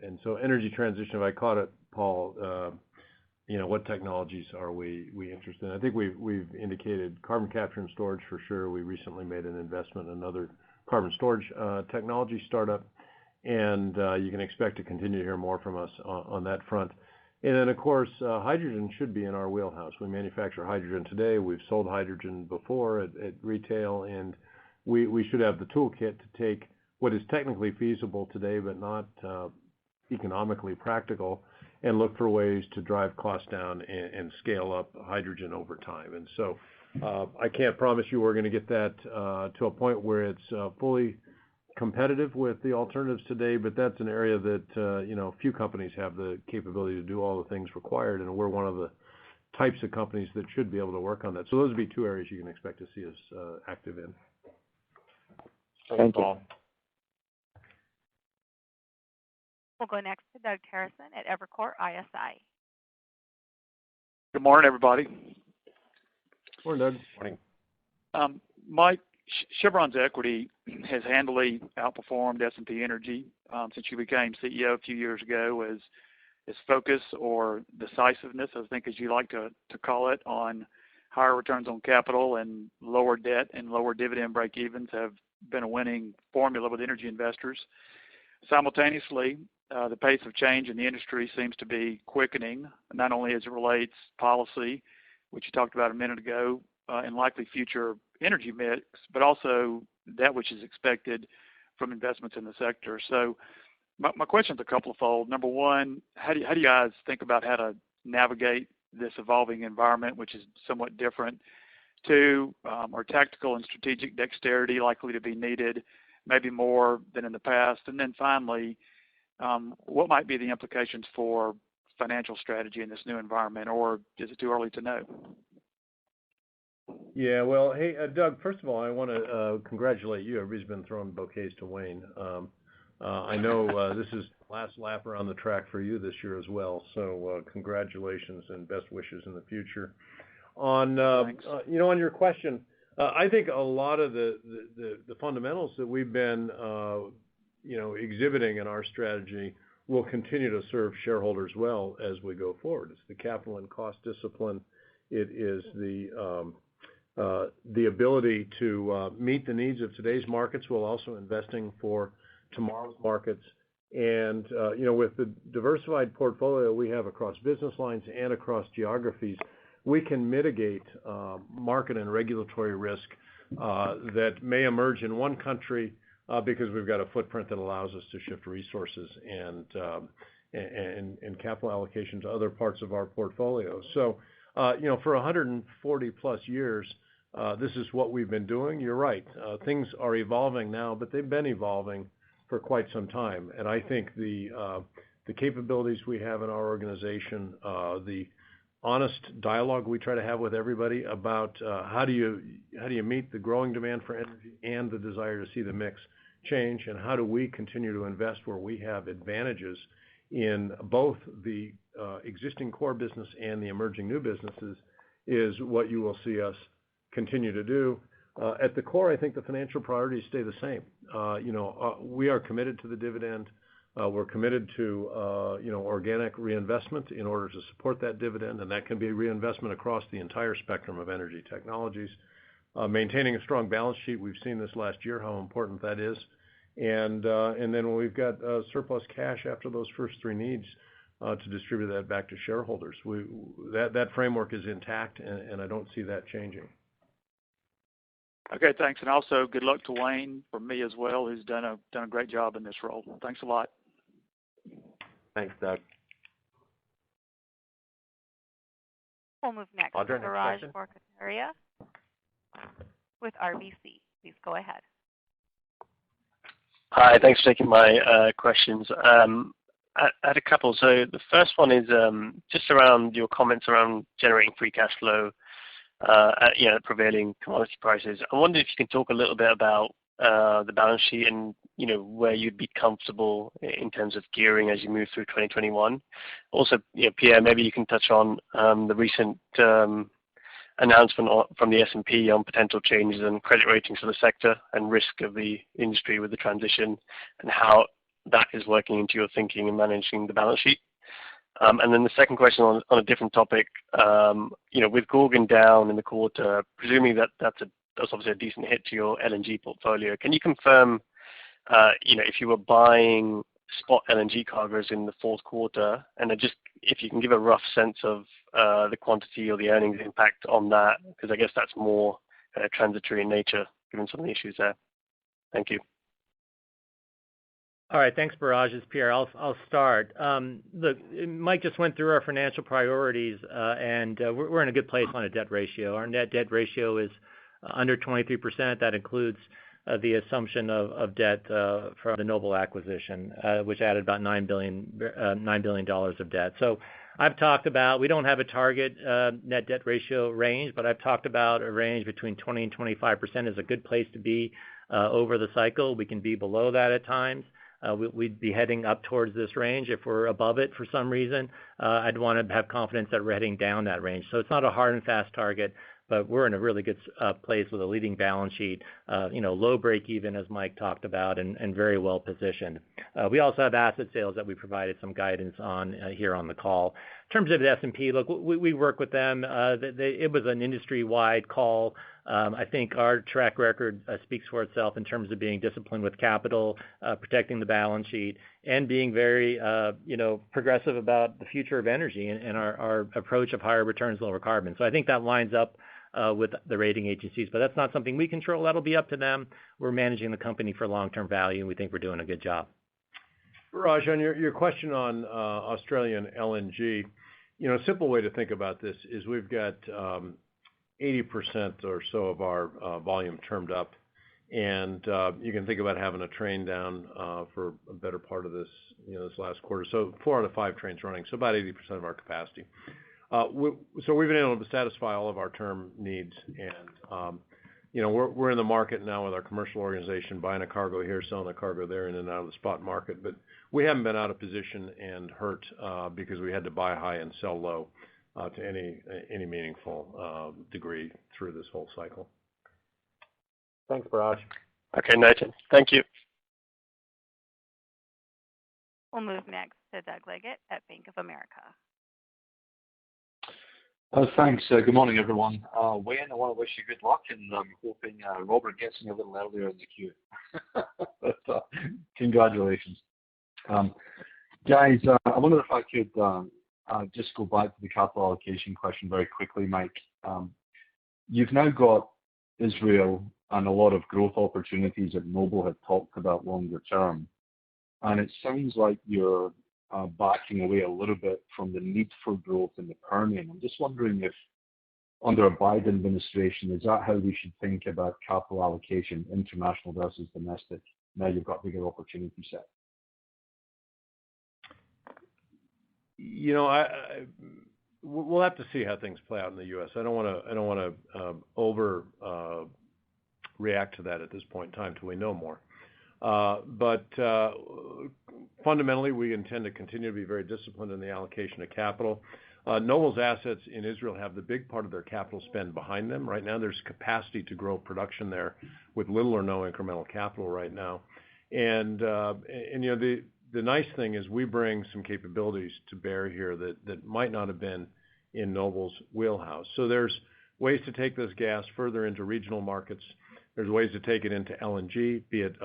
and so energy transition. If I caught it, Paul, what technologies are we interested in? I think we've indicated carbon capture and storage for sure. We recently made an investment in another carbon storage technology startup, and you can expect to continue to hear more from us on that front. And then, of course, hydrogen should be in our wheelhouse. We manufacture hydrogen today. We've sold hydrogen before at retail, and we should have the toolkit to take what is technically feasible today but not economically practical, and look for ways to drive costs down and scale up hydrogen over time. And so I can't promise you we're going to get that to a point where it's fully competitive with the alternatives today, but that's an area that few companies have the capability to do all the things required, and we're one of the types of companies that should be able to work on that. So those would be two areas you can expect to see us active in. Thank you. Paul. We'll go next to Doug Terreson at Evercore ISI. Good morning, everybody. Morning, Doug. Morning. Mike, Chevron's equity has handily outperformed S&P Energy since you became CEO a few years ago. As focus or decisiveness, I think, as you like to call it, on higher returns on capital and lower debt and lower dividend break-evens have been a winning formula with energy investors. Simultaneously, the pace of change in the industry seems to be quickening, not only as it relates policy, which you talked about a minute ago, and likely future energy mix, but also that which is expected from investments in the sector. So my question is a couple of fold. Number one, how do you guys think about how to navigate this evolving environment, which is somewhat different? Two, are tactical and strategic dexterity likely to be needed, maybe more than in the past? And then finally, what might be the implications for financial strategy in this new environment, or is it too early to know? Yeah, well, hey, Doug, first of all, I want to congratulate you. Everybody's been throwing bouquets to Wayne. I know this is last lap around the track for you this year as well, so congratulations and best wishes in the future. On your question, I think a lot of the fundamentals that we've been exhibiting in our strategy will continue to serve shareholders well as we go forward. It's the capital and cost discipline. It is the ability to meet the needs of today's markets while also investing for tomorrow's markets. And with the diversified portfolio we have across business lines and across geographies, we can mitigate market and regulatory risk that may emerge in one country because we've got a footprint that allows us to shift resources and capital allocation to other parts of our portfolio. So, for 140 plus years, this is what we've been doing. You're right. Things are evolving now, but they've been evolving for quite some time. And I think the capabilities we have in our organization, the honest dialogue we try to have with everybody about how do you meet the growing demand for energy and the desire to see the mix change, and how do we continue to invest where we have advantages in both the existing core business and the emerging new businesses, is what you will see us continue to do. At the core, I think the financial priorities stay the same. We are committed to the dividend. We're committed to organic reinvestment in order to support that dividend, and that can be reinvestment across the entire spectrum of energy technologies. Maintaining a strong balance sheet, we've seen this last year how important that is. And then when we've got surplus cash after those first three needs, to distribute that back to shareholders. That framework is intact, and I don't see that changing. Okay, thanks, and also good luck to Wayne from me as well, who's done a great job in this role. Thanks a lot. Thanks, Doug. We'll move next to Biraj Borkhataria with RBC. Please go ahead. Hi, thanks for taking my questions. I had a couple. So the first one is just around your comments around generating free cash flow at prevailing commodity prices. I wonder if you can talk a little bit about the balance sheet and where you'd be comfortable in terms of gearing as you move through 2021. Also, Pierre, maybe you can touch on the recent announcement from the S&P on potential changes in credit ratings for the sector and risk of the industry with the transition, and how that is working into your thinking and managing the balance sheet. And then the second question on a different topic, with Gorgon down in the quarter, presuming that's obviously a decent hit to your LNG portfolio. Can you confirm, if you were buying spot LNG cargoes in the fourth quarter, and just if you can give a rough sense of the quantity or the earnings impact on that, because I guess that's more transitory in nature, given some of the issues there. Thank you. All right, thanks, Biraj. It's Pierre. I'll start. Look, Mike just went through our financial priorities, and we're in a good place on a debt ratio. Our net debt ratio is under 23%. That includes the assumption of debt from the Noble acquisition, which added about $9 billion of debt. So I've talked about, we don't have a target net debt ratio range, but I've talked about a range between 20 and 25% is a good place to be over the cycle. We can be below that at times. We'd be heading up towards this range. If we're above it for some reason, I'd want to have confidence that we're heading down that range. So it's not a hard and fast target, but we're in a really good place with a leading balance sheet, low break even, as Mike talked about, and very well positioned. We also have asset sales that we provided some guidance on here on the call. In terms of the S&P, look, we work with them. It was an industry-wide call. I think our track record speaks for itself in terms of being disciplined with capital, protecting the balance sheet, and being very, progressive about the future of energy and our approach of higher returns, lower carbon. So I think that lines up with the rating agencies, but that's not something we control. That'll be up to them. We're managing the company for long-term value, and we think we're doing a good job. Raj, on your question on Australian LNG, a simple way to think about this is we've got 80% or so of our volume termed up, and you can think about having a train down for a better part of this, this last quarter. So 4 out of 5 trains running, so about 80% of our capacity. So we've been able to satisfy all of our term needs, and we're in the market now with our commercial organization, buying a cargo here, selling a cargo there, in and out of the spot market. But we haven't been out of position and hurt because we had to buy high and sell low to any meaningful degree through this whole cycle. Thanks, Biraj. Okay, noted. Thank you. We'll move next to Doug Leggett at Bank of America. Thanks. Good morning, everyone. Wayne, I want to wish you good luck, and I'm hoping Robert gets me a little earlier in the queue. But, congratulations. Guys, I wonder if I could just go back to the capital allocation question very quickly, Mike. You've now got Israel and a lot of growth opportunities that Noble had talked about longer term. And it sounds like you're backing away a little bit from the need for growth in the Permian. I'm just wondering if, under a Biden administration, is that how we should think about capital allocation, international versus domestic? Now you've got bigger opportunity set. We'll have to see how things play out in the U.S. I don't want to react to that at this point in time till we know more. But fundamentally, we intend to continue to be very disciplined in the allocation of capital. Noble's assets in Israel have the big part of their capital spend behind them. Right now, there's capacity to grow production there with little or no incremental capital right now. And the nice thing is we bring some capabilities to bear here that might not have been in Noble's wheelhouse. So there's ways to take this gas further into regional markets. There's ways to take it into LNG, be it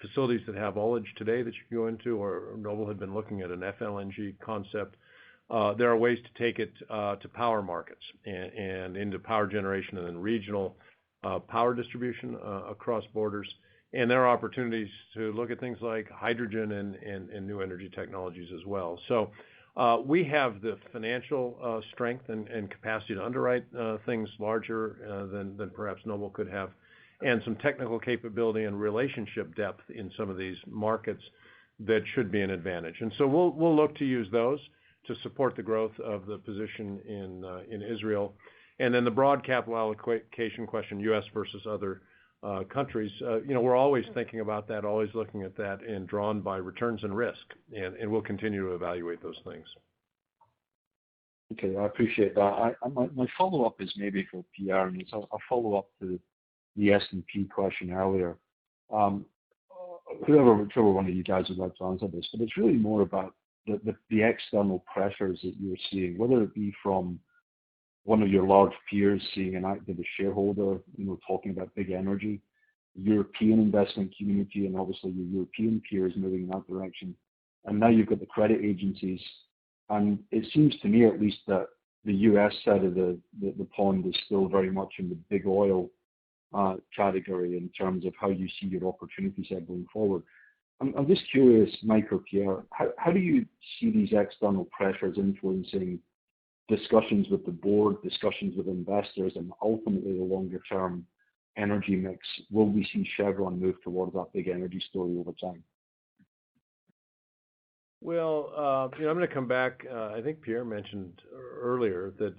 facilities that have ullage today that you can go into, or Noble had been looking at an FLNG concept. There are ways to take it to power markets and into power generation and then regional power distribution across borders. And there are opportunities to look at things like hydrogen and new energy technologies as well. So we have the financial strength and capacity to underwrite things larger than perhaps Noble could have, and some technical capability and relationship depth in some of these markets that should be an advantage. And so we'll look to use those to support the growth of the position in Israel. And then the broad capital allocation question, U.S. versus other countries, we're always thinking about that, always looking at that, and drawn by returns and risk, and we'll continue to evaluate those things. Okay, I appreciate that. My follow-up is maybe for Pierre, and it's a follow-up to the S&P question earlier. Whichever one of you guys would like to answer this, but it's really more about the external pressures that you're seeing, whether it be from one of your large peers seeing an active shareholder, talking about big energy, European investment community, and obviously your European peers moving in that direction. And now you've got the credit agencies. And it seems to me, at least, that the U.S. side of the pond is still very much in the big oil category in terms of how you see your opportunity set going forward. I'm just curious, Mike or Pierre, how do you see these external pressures influencing discussions with the board, discussions with investors, and ultimately the longer-term energy mix? Will we see Chevron move towards that big energy story over time? Well, I'm going to come back. I think Pierre mentioned earlier that,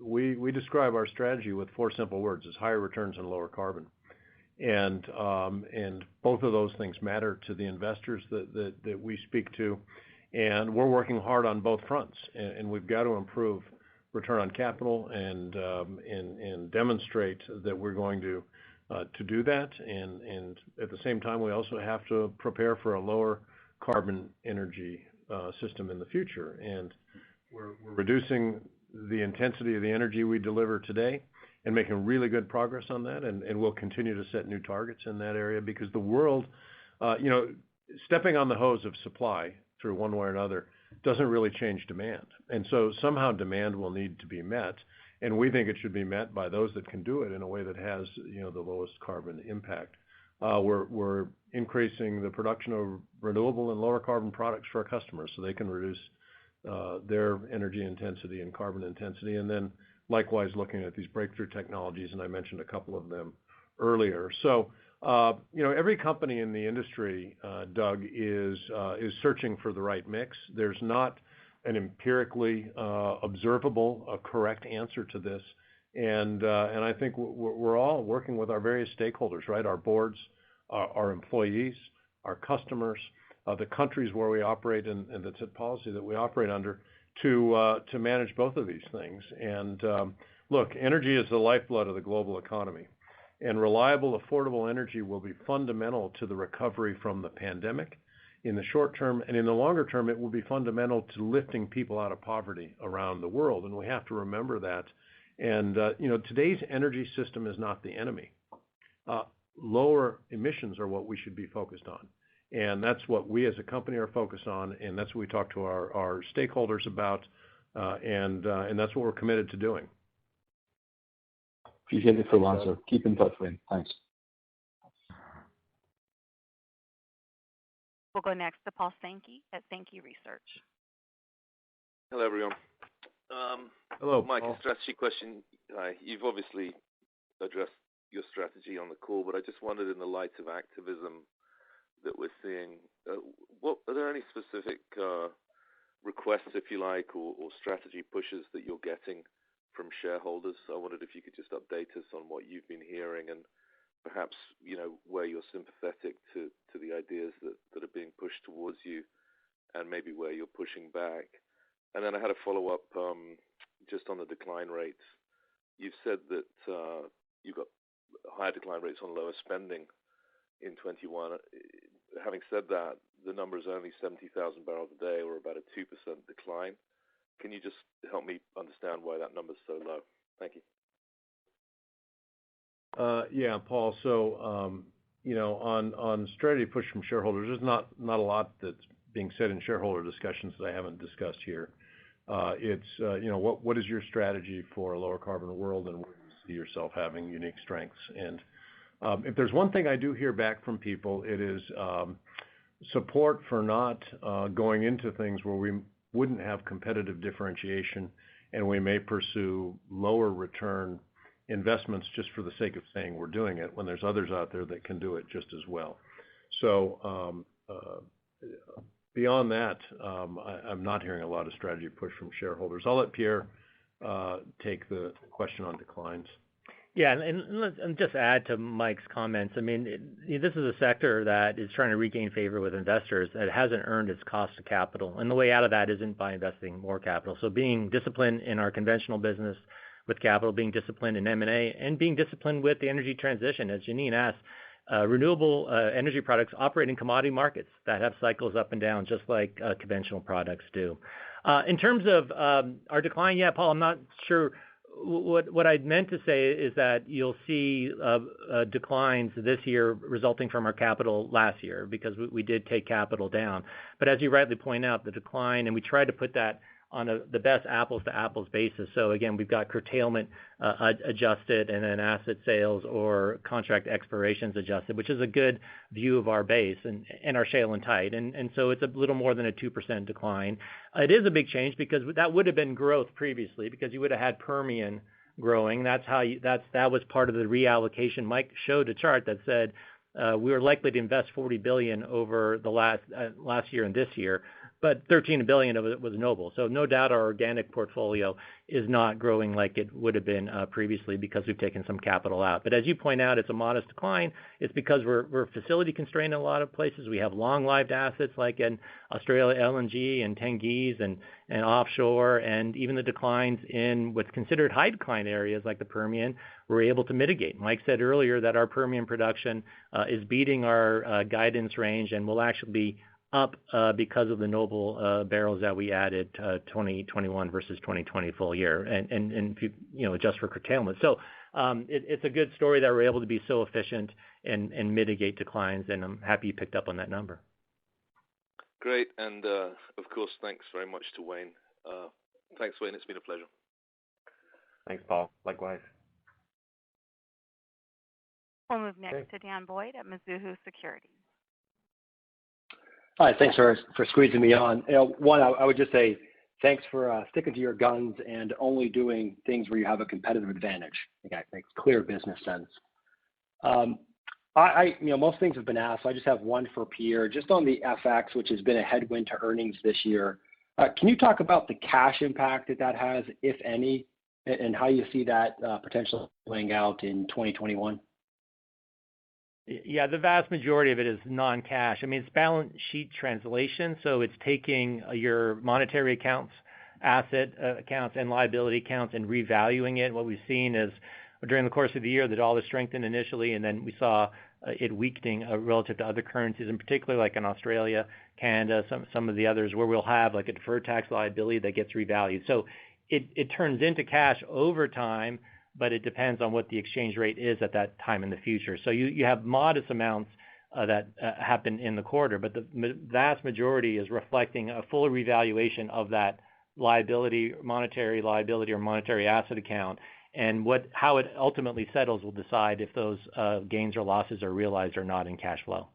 we describe our strategy with 4 simple words: is higher returns and lower carbon. And both of those things matter to the investors that we speak to. And we're working hard on both fronts, and we've got to improve return on capital and demonstrate that we're going to do that. And at the same time, we also have to prepare for a lower carbon energy system in the future. And we're reducing the intensity of the energy we deliver today and making really good progress on that. And we'll continue to set new targets in that area, because the world, stepping on the hose of supply through one way or another doesn't really change demand. And so somehow demand will need to be met, and we think it should be met by those that can do it in a way that has, the lowest carbon impact. We're increasing the production of renewable and lower carbon products for our customers so they can reduce their energy intensity and carbon intensity, and then likewise looking at these breakthrough technologies, and I mentioned a couple of them earlier. So every company in the industry, Doug, is searching for the right mix. There's not an empirically observable correct answer to this, and I think we're all working with our various stakeholders, right? Our boards, our employees, our customers, the countries where we operate, and the policy that we operate under, to manage both of these things. And look, energy is the lifeblood of the global economy. And reliable, affordable energy will be fundamental to the recovery from the pandemic in the short term. And in the longer term, it will be fundamental to lifting people out of poverty around the world. And we have to remember that. And, today's energy system is not the enemy. Lower emissions are what we should be focused on. And that's what we as a company are focused on. And that's what we talk to our stakeholders about. And that's what we're committed to doing. Appreciate the full answer. Keep in touch, Wayne. Thanks. We'll go next to Paul Sankey at Sankey Research. Hello, everyone. Hello, Mike, Paul. a strategy question. You've obviously addressed your strategy on the call, but I just wondered, in the light of activism that we're seeing, are there any specific requests, if you like, or strategy pushes that you're getting from shareholders? I wondered if you could just update us on what you've been hearing, and perhaps, where you're sympathetic to the ideas that are being pushed towards you, and maybe where you're pushing back. And then I had a follow-up just on the decline rates. You've said that you've got higher decline rates on lower spending in 21. Having said that, the number is only 70,000 barrels a day, or about a 2% decline. Can you just help me understand why that number is so low? Thank you. Yeah, Paul. So, on strategy push from shareholders, there's not a lot that's being said in shareholder discussions that I haven't discussed here. It's, what is your strategy for a lower carbon world, and where do you see yourself having unique strengths? And if there's one thing I do hear back from people, it is support for not going into things where we wouldn't have competitive differentiation, and we may pursue lower return investments just for the sake of saying we're doing it, when there's others out there that can do it just as well. So beyond that, I'm not hearing a lot of strategy push from shareholders. I'll let Pierre take the question on declines. Yeah, and just add to Mike's comments. I mean, this is a sector that is trying to regain favor with investors that hasn't earned its cost of capital, and the way out of that isn't by investing more capital. So being disciplined in our conventional business with capital, being disciplined in M&A, and being disciplined with the energy transition. As Janine asked, renewable energy products operate in commodity markets that have cycles up and down, just like conventional products do. In terms of our decline, yeah, Paul, I'm not sure. What I meant to say is that you'll see declines this year resulting from our capital last year, because we did take capital down. But as you rightly point out, the decline, and we tried to put that on the best apples-to-apples basis. So again, we've got curtailment adjusted, and then asset sales or contract expirations adjusted, which is a good view of our base and our shale and tight. And so it's a little more than a 2% decline. It is a big change because that would have been growth previously, because you would have had Permian growing. That was part of the reallocation. Mike showed a chart that said we were likely to invest $40 billion over the last year and this year, but $13 billion of it was Noble. So no doubt our organic portfolio is not growing like it would have been previously, because we've taken some capital out. But as you point out, it's a modest decline. It's because we're facility constrained in a lot of places. We have long-lived assets like in Australia, LNG and Tengiz and offshore, and even the declines in what's considered high decline areas like the Permian, we're able to mitigate. Mike said earlier that our Permian production is beating our guidance range, and will actually be up because of the Noble barrels that we added 2021 versus 2020 full year, and if you adjust for curtailment. So it's a good story that we're able to be so efficient and mitigate declines, and I'm happy you picked up on that number. Great, and of course, thanks very much to Wayne. Thanks, Wayne. It's been a pleasure. Thanks, Paul. Likewise. We'll move next to Dan Boyd at Mizuho Securities. Hi, thanks for squeezing me on. One, I would just say thanks for sticking to your guns and only doing things where you have a competitive advantage. I think that makes clear business sense. Most things have been asked, so I just have one for Pierre. Just on the FX, which has been a headwind to earnings this year, can you talk about the cash impact that has, if any, and how you see that potentially playing out in 2021? Yeah, the vast majority of it is non-cash. I mean, it's balance sheet translation, so it's taking your monetary accounts, asset accounts, and liability accounts and revaluing it. What we've seen is during the course of the year, the dollar strengthened initially, and then we saw it weakening relative to other currencies, in particular like in Australia, Canada, some of the others, where we'll have like a deferred tax liability that gets revalued. So it turns into cash over time, but it depends on what the exchange rate is at that time in the future. So you have modest amounts that happen in the quarter, but the vast majority is reflecting a full revaluation of that monetary liability or monetary asset account, and how it ultimately settles will decide if those gains or losses are realized or not in cash flow.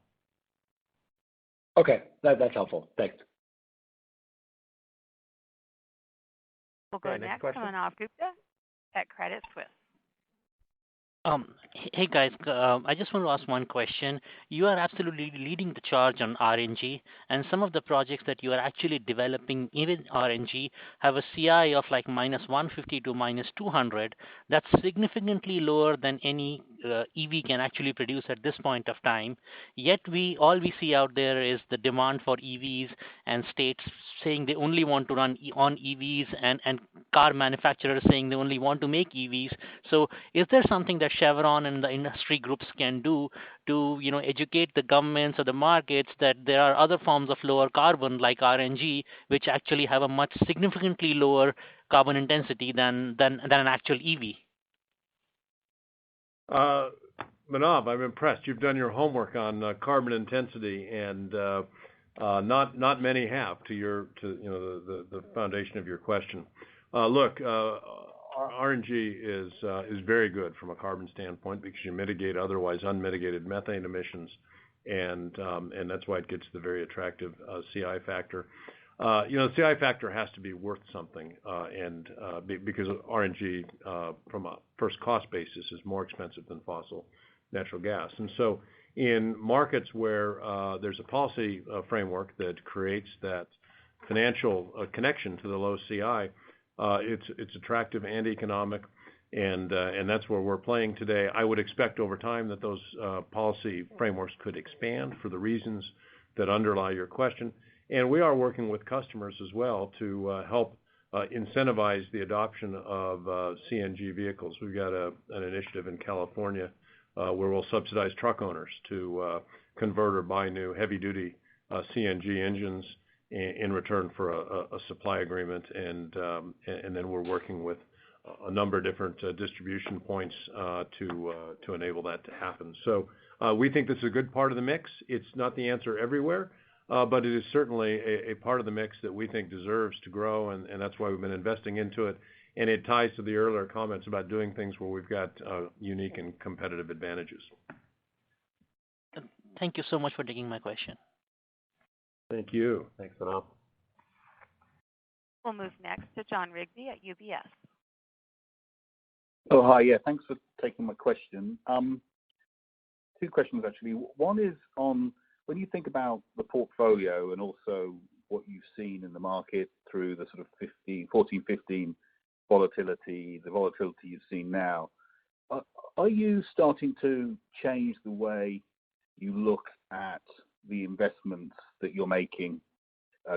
Okay, that's helpful. Thanks. We'll go next to Manav Gupta at Credit Suisse. Hey guys, I just want to ask one question. You are absolutely leading the charge on RNG, and some of the projects that you are actually developing, even RNG, have a CI of like -150 to -200. That's significantly lower than any EV can actually produce at this point of time. Yet all we see out there is the demand for EVs and states saying they only want to run on EVs and car manufacturers saying they only want to make EVs. So is there something that Chevron and the industry groups can do to educate the governments or the markets that there are other forms of lower carbon like RNG, which actually have a much significantly lower carbon intensity than an actual EV? Manav, I'm impressed. You've done your homework on carbon intensity, and not many have to the foundation of your question. Look, RNG is very good from a carbon standpoint because you mitigate otherwise unmitigated methane emissions, and that's why it gets the very attractive CI factor. The CI factor has to be worth something, because RNG from a first cost basis is more expensive than fossil natural gas. And so in markets where there's a policy framework that creates that financial connection to the low CI, it's attractive and economic, and that's where we're playing today. I would expect over time that those policy frameworks could expand for the reasons that underlie your question. And we are working with customers as well to help incentivize the adoption of CNG vehicles. We've got an initiative in California where we'll subsidize truck owners to convert or buy new heavy-duty CNG engines in return for a supply agreement, and then we're working with a number of different distribution points to enable that to happen. So we think this is a good part of the mix. It's not the answer everywhere, but it is certainly a part of the mix that we think deserves to grow, and that's why we've been investing into it. And it ties to the earlier comments about doing things where we've got unique and competitive advantages. Thank you so much for taking my question. Thank you. Thanks, Manav. We'll move next to John Rigby at UBS. Oh, hi. Yeah, thanks for taking my question. Two questions, actually. One is on when you think about the portfolio and also what you've seen in the market through the sort of 14, 15 volatility, the volatility you've seen now, are you starting to change the way you look at the investments that you're making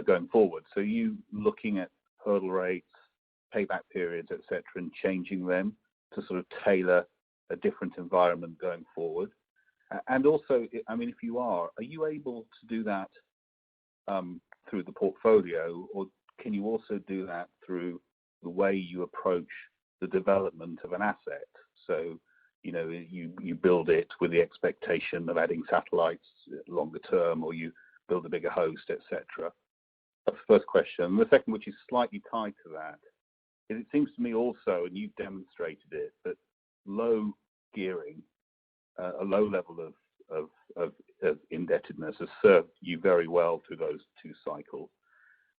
going forward? So you looking at hurdle rates, payback periods, et cetera, and changing them to sort of tailor a different environment going forward? And also, I mean, if you are you able to do that through the portfolio, or can you also do that through the way you approach the development of an asset? So, you build it with the expectation of adding satellites longer term, or you build a bigger host, et cetera. That's the first question. The second, which is slightly tied to that, is it seems to me also, and you've demonstrated it, that low gearing, a low level of indebtedness has served you very well through those two cycles.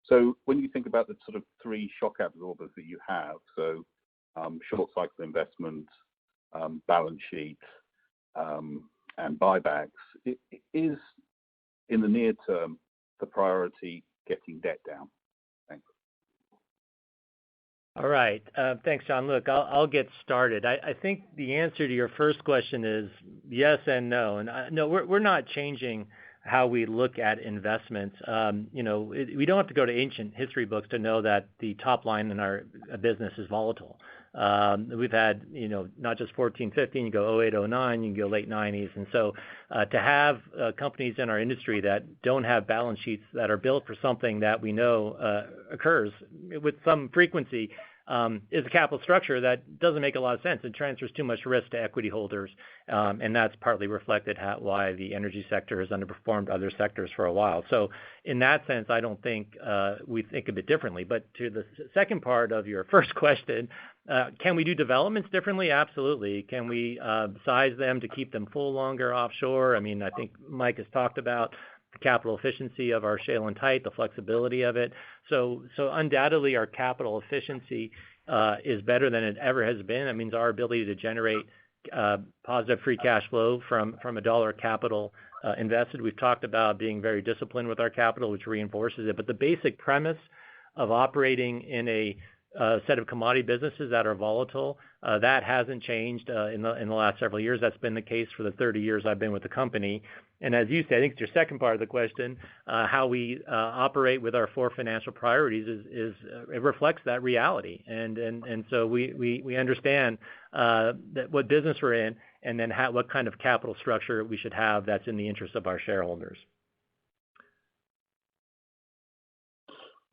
So when you think about the sort of three shock absorbers that you have, so short cycle investment, balance sheet, and buybacks, it is in the near term the priority getting debt down? Thanks. All right. Thanks, John. Look, I'll get started. I think the answer to your first question is yes and no. And no, we're not changing how we look at investments. We don't have to go to ancient history books to know that the top line in our business is volatile. We've had, not just 14, 15, you go 08, 09, you can go late 90s. And so to have companies in our industry that don't have balance sheets that are built for something that we know occurs with some frequency is a capital structure that doesn't make a lot of sense. It transfers too much risk to equity holders, and that's partly reflected why the energy sector has underperformed other sectors for a while. So in that sense, I don't think we think of it differently. But to the second part of your first question, can we do developments differently? Absolutely. Can we size them to keep them full longer offshore? I mean, I think Mike has talked about the capital efficiency of our shale and tight, the flexibility of it. So undoubtedly our capital efficiency is better than it ever has been. That means our ability to generate positive free cash flow from a dollar capital invested. We've talked about being very disciplined with our capital, which reinforces it. But the basic premise of operating in a set of commodity businesses that are volatile. That hasn't changed in the last several years. That's been the case for the 30 years I've been with the company. And as you said, I think it's your second part of the question, how we operate with our 4 financial priorities is it reflects that reality. And so we understand that what business we're in, and then what kind of capital structure we should have that's in the interest of our shareholders.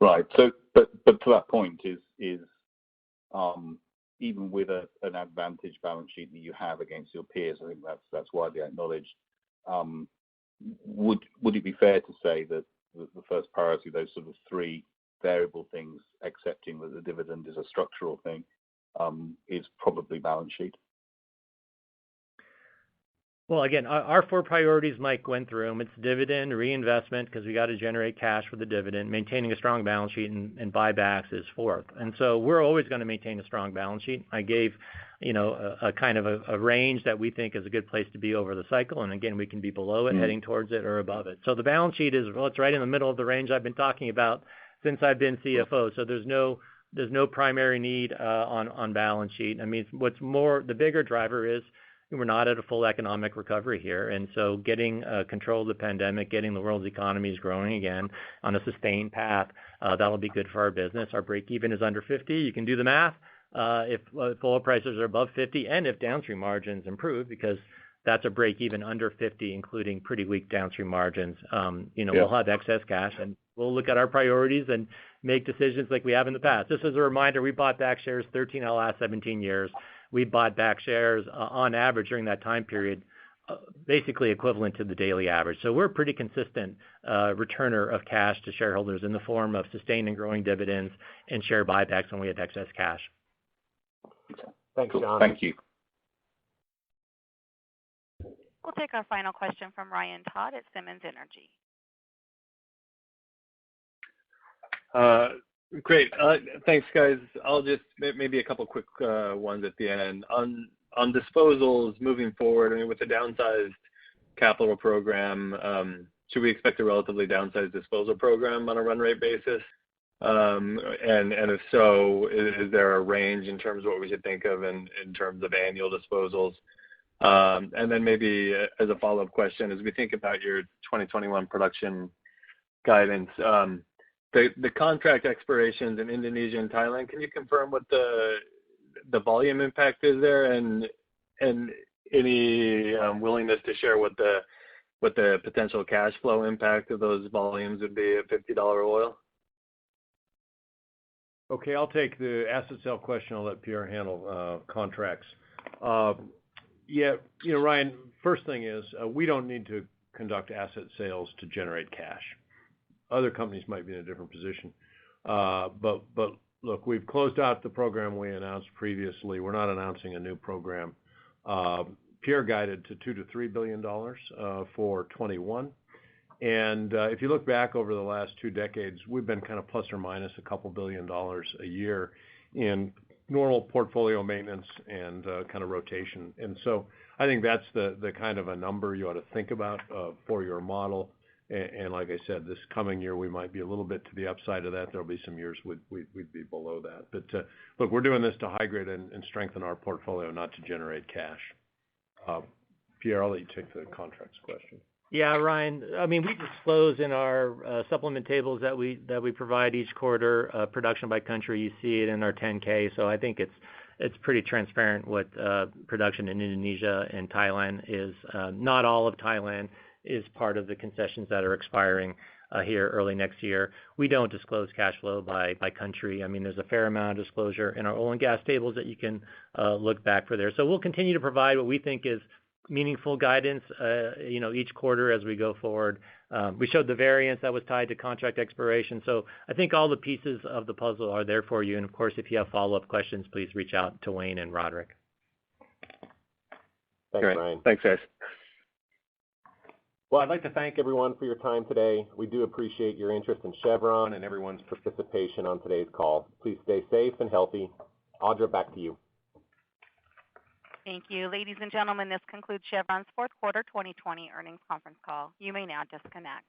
Right. So, but to that point is even with an advantage balance sheet that you have against your peers, I think that's widely acknowledged. Would it be fair to say that the first priority, those sort of 3 variable things, accepting that the dividend is a structural thing, is probably balance sheet? Well, again, our 4 priorities, Mike went through them. It's dividend, reinvestment, because we got to generate cash for the dividend, maintaining a strong balance sheet, and buybacks is 4th. And so we're always going to maintain a strong balance sheet. I gave, a kind of a range that we think is a good place to be over the cycle. And again, we can be below it, heading towards it, or above it. So the balance sheet it's right in the middle of the range I've been talking about since I've been CFO. So there's no primary need on balance sheet. I mean, the bigger driver is, we're not at a full economic recovery here. And so getting control of the pandemic, getting the world's economies growing again on a sustained path, that'll be good for our business. Our break even is under 50. You can do the math. If oil prices are above 50 and if downstream margins improve, because that's a break even under 50, including pretty weak downstream margins, we'll have excess cash, and we'll look at our priorities and make decisions like we have in the past. Just as a reminder, we bought back shares 13 out of the last 17 years. We bought back shares on average during that time period, basically equivalent to the daily average. So we're a pretty consistent returner of cash to shareholders in the form of sustained and growing dividends and share buybacks when we have excess cash. Thanks, John. Thank you. We'll take our final question from Ryan Todd at Simmons Energy. Great. Thanks, guys. I'll just maybe a couple quick ones at the end. On disposals moving forward, I mean, with the downsized capital program, should we expect a relatively downsized disposal program on a run rate basis? And if so, is there a range in terms of what we should think of in terms of annual disposals? And then maybe as a follow-up question, as we think about your 2021 production guidance, the contract expirations in Indonesia and Thailand, can you confirm what the volume impact is there, and any willingness to share what the potential cash flow impact of those volumes would be at $50 oil? Okay, I'll take the asset sale question. I'll let Pierre handle contracts. Ryan, first thing is we don't need to conduct asset sales to generate cash. Other companies might be in a different position. But look, we've closed out the program we announced previously. We're not announcing a new program. Pierre guided to $2 to $3 billion for 21. And if you look back over the last 2 decades, we've been kind of plus or minus a couple $2 billion a year in normal portfolio maintenance and kind of rotation. And so I think that's the kind of a number you ought to think about for your model. And like I said, this coming year, we might be a little bit to the upside of that. There'll be some years we'd be below that. But look, we're doing this to high grade and strengthen our portfolio, not to generate cash. Pierre, I'll let you take the contracts question. Yeah, Ryan. I mean, we disclose in our supplement tables that we provide each quarter, production by country. You see it in our 10K. So I think it's pretty transparent what production in Indonesia and Thailand is. Not all of Thailand is part of the concessions that are expiring here early next year. We don't disclose cash flow by country. I mean, there's a fair amount of disclosure in our oil and gas tables that you can look back for there. So we'll continue to provide what we think is meaningful guidance, each quarter as we go forward. We showed the variance that was tied to contract expiration. So I think all the pieces of the puzzle are there for you. And of course, if you have follow-up questions, please reach out to Wayne and Roderick. Thanks, Ryan. Thanks, guys. Well, I'd like to thank everyone for your time today. We do appreciate your interest in Chevron and everyone's participation on today's call. Please stay safe and healthy. Audra, back to you. Thank you. Ladies and gentlemen, this concludes Chevron's fourth quarter 2020 earnings conference call. You may now disconnect.